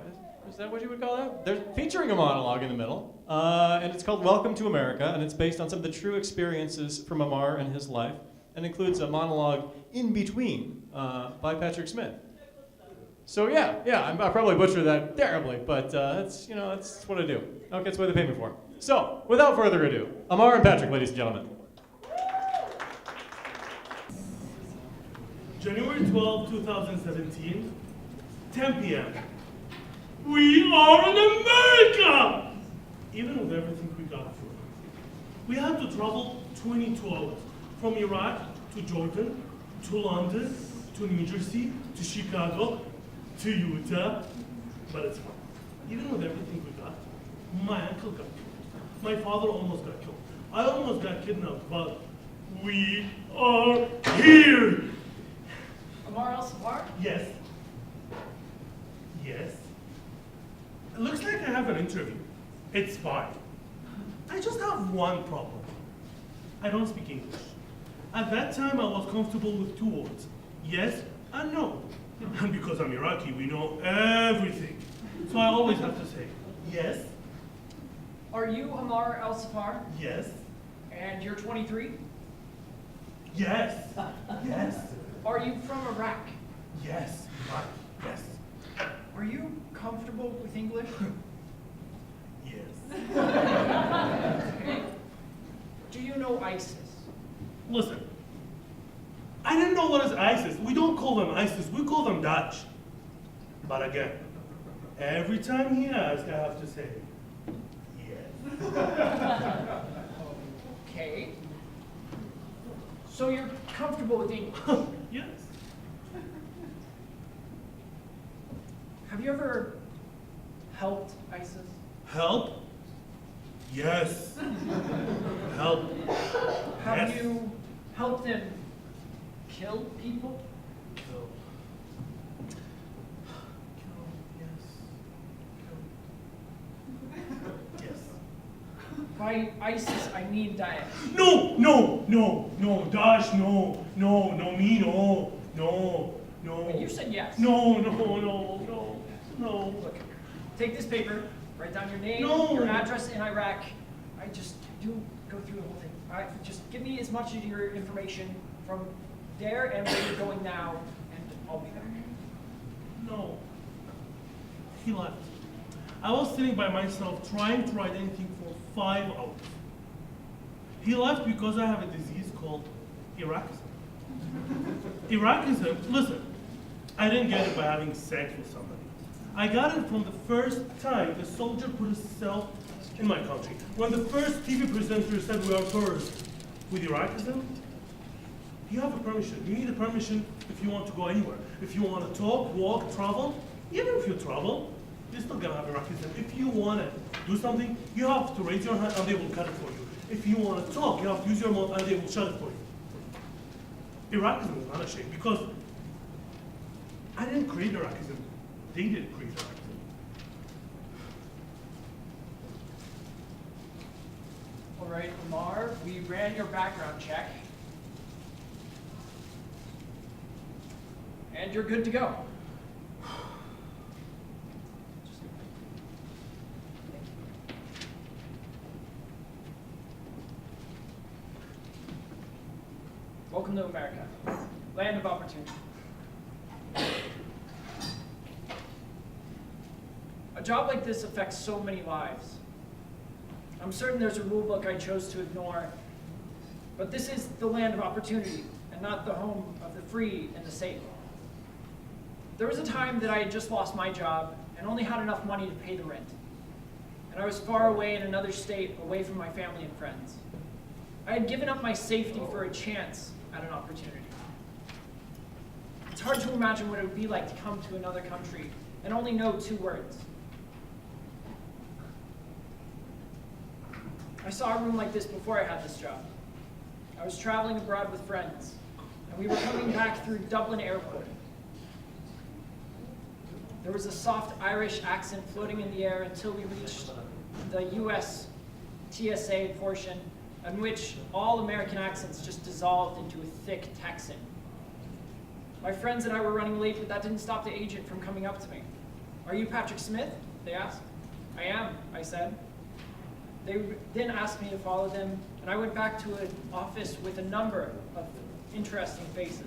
is that what you would call that? They're featuring a monologue in the middle, and it's called Welcome to America, and it's based on some of the true experiences from Amar and his life, and includes a monologue in between by Patrick Smith. So yeah, I probably butchered that terribly, but that's what I do. Okay, that's what they pay me for. So, without further ado, Amar and Patrick, ladies and gentlemen. January 12, 2017, 10 p.m. We are in America! Even with everything we got through. We had to travel 22 hours from Iraq to Jordan to London to New Jersey, to Chicago, to Utah, but it's fine. Even with everything we got, my uncle got killed. My father almost got killed. I almost got kidnapped, but we are here. Amar El-Safar? Yes. Yes. It looks like I have an interview. It's fine. I just have one problem. I don't speak English. At that time, I was comfortable with two words, yes and no. And because I'm Iraqi, we know everything. So I always have to say, yes, Are you Amar El-Safar? yes, And you're 23? yes, yes, Are you from Iraq? yes, right, yes, Are you comfortable with English? yes. Do you know ISIS? Listen, I didn't know what is ISIS. We don't call them ISIS, we call them Daesh. But again, every time he asks, I have to say, yes. Okay. So you're comfortable with English? Yes. Have you ever helped ISIS? Help? Yes. Help. Have Yes. you helped them kill people? Kill. Kill, yes. Kill. Yes. By ISIS, I mean Daesh. No, no, no, no, Dash, no, no, no, me, no, no, no. But you said yes. No, no, no, no, no. Look, take this paper, write down your name, No. your address in Iraq. I just do go through the whole thing. All right, just give me as much of your information from there and where you're going now, and I'll be back. No. He left. I was sitting by myself trying to write anything for 5 hours. He left because I have a disease called Iraqism. Iraqism, listen, I didn't get it by having sex with somebody. I got it from the first time the soldier put himself in my country. When the first TV presenter said we are terrorists. With Iraqism, you have a permission. You need a permission if you want to go anywhere. If you want to talk, walk, travel, even if you travel, you're still gonna have Iraqism. If you want to do something, you have to raise your hand and they will cut it for you. If you want to talk, you have to use your mouth and they will shut it for you. Iraqism is not a shame because I didn't create Iraqism. They did create Iraqism. All right, Omar, we ran your background check. And you're good to go. Welcome to America, land of opportunity. A job like this affects so many lives. I'm certain there's a rule book I chose to ignore, but this is the land of opportunity and not the home of the free and the safe. There was a time that I had just lost my job and only had enough money to pay the rent. And I was far away in another state, away from my family and friends. I had given up my safety for a chance at an opportunity. It's hard to imagine what it would be like to come to another country and only know 2 words. I saw a room like this before I had this job. I was traveling abroad with friends, and we were coming back through Dublin Airport. There was a soft Irish accent floating in the air until we reached the US TSA portion, in which all American accents just dissolved into a thick Texan. My friends and I were running late, but that didn't stop the agent from coming up to me. "Are you Patrick Smith?" they asked. "I am," I said. They then asked me to follow them, and I went back to an office with a number of interesting faces.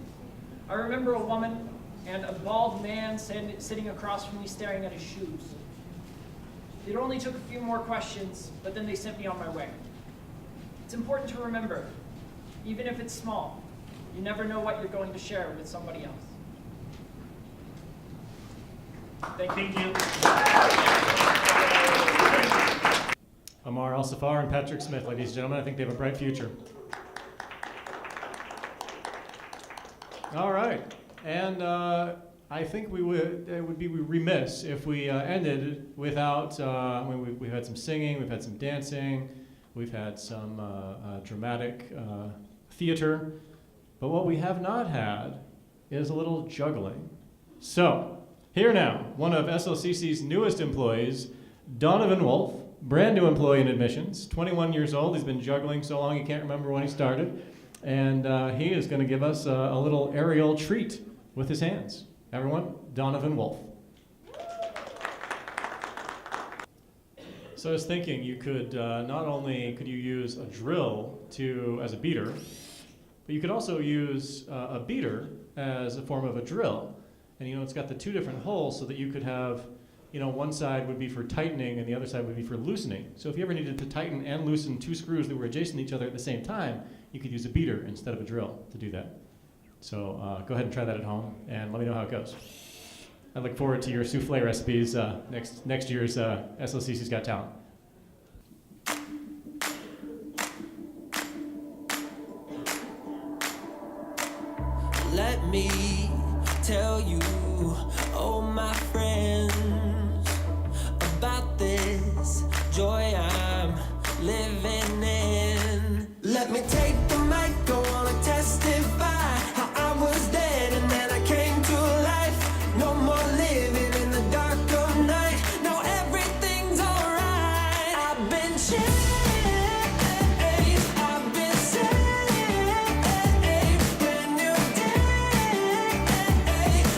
I remember a woman and a bald man sitting across from me staring at his shoes. It only took a few more questions, but then they sent me on my way. It's important to remember, even if it's small, you never know what you're going to share with somebody else. Thank you. Amar El-Safar and Patrick Smith, ladies and gentlemen. I think they have a bright future. All right. And I think it would be remiss if we ended without, we've had some singing, we've had some dancing, we've had some dramatic theater, but what we have not had is a little juggling. So, here now, one of SLCC's newest employees, Donovan Wolf, brand new employee in admissions, 21 years old. He's been juggling so long he can't remember when he started. And he is going to give us a little aerial treat with his hands. Everyone, Donovan Wolf. So I was thinking you could, not only could you use a drill as a beater, but you could also use a beater as a form of a drill. And it's got the two different holes so that you could have, one side would be for tightening and the other side would be for loosening. So if you ever needed to tighten and loosen two screws that were adjacent to each other at the same time, you could use a beater instead of a drill to do that. So go ahead and try that at home and let me know how it goes. I look forward to your souffle recipes next year's SLCC's Got Talent. Let me tell you, oh my friends, about this joy I'm living in. Let me take the mic, go on and testify how I was dead and then I came to life. No more living in the dark of night. No, everything's alright. I've been changed. I've been saved. Brand new day.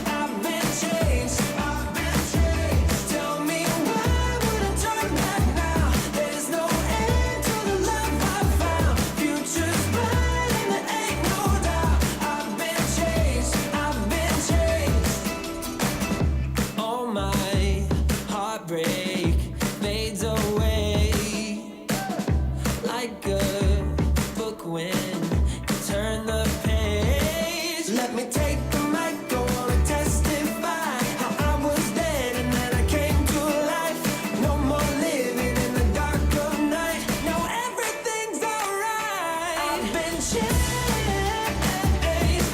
I've been changed. I've been changed. Tell me why would I turn back now? There's no end to the love I found. Future's bright and there ain't no doubt. I've been changed. I've been changed. All my heartbreak fades away like a book when you turn the page. Let me take the mic, go on and testify how I was dead and then I came to life. No more living in the dark of night. No, everything's alright. I've been changed.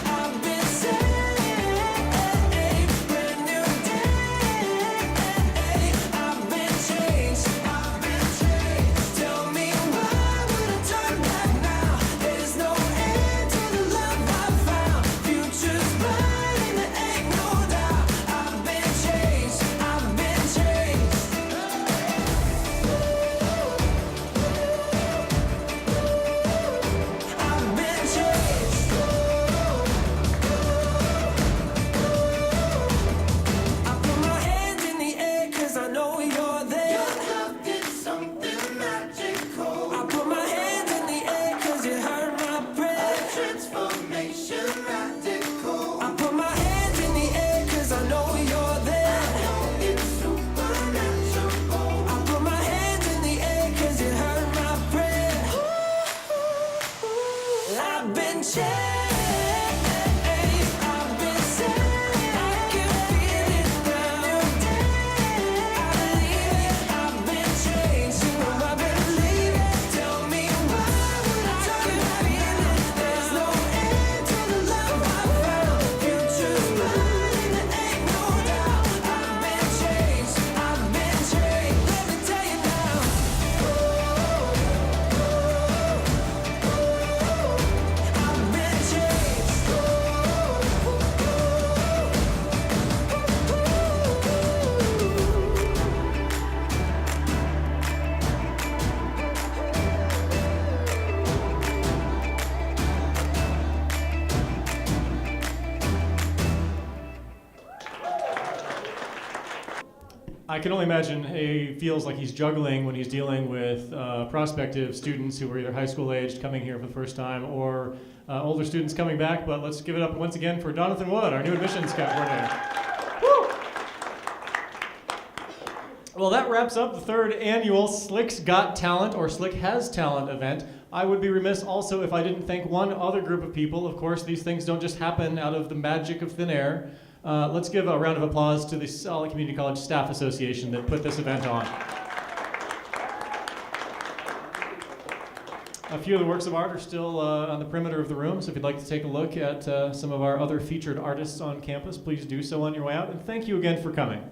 I've been saved. Brand new day. I've been changed. I've been changed. Tell me why would I turn back now? There's no end to the love I found. Future's bright and there ain't no doubt. I've been changed. I've been changed. I've been changed. I put my hands in the air 'cause I know you're there. Your love did something magical. I put my hands in the air 'cause you heard my prayer. A transformation radical. I put my hands in the air 'cause I know you're there. I know it's supernatural. I put my hands in the air 'cause you heard my prayer. I've been changed. I've been saved. I can feel it now. I believe it. I've been changed. You know I believe it. Tell me why would I turn back? There's no end to the love I found. Future's bright and there ain't no doubt. I've been changed. I've been changed. Let me tell you now. I've been changed. I can only imagine he feels like he's juggling when he's dealing with prospective students who are either high school aged coming here for the first time or older students coming back. But let's give it up once again for Jonathan Wood, our new admissions coordinator. Woo! Well, that wraps up the third annual SLCC Got Talent or SLCC Has Talent event. I would be remiss also if I didn't thank one other group of people. Of course, these things don't just happen out of the magic of thin air. Let's give a round of applause to the Solid Community College Staff Association that put this event on. A few of the works of art are still on the perimeter of the room, so if you'd like to take a look at some of our other featured artists on campus, please do so on your way out. And thank you again for coming.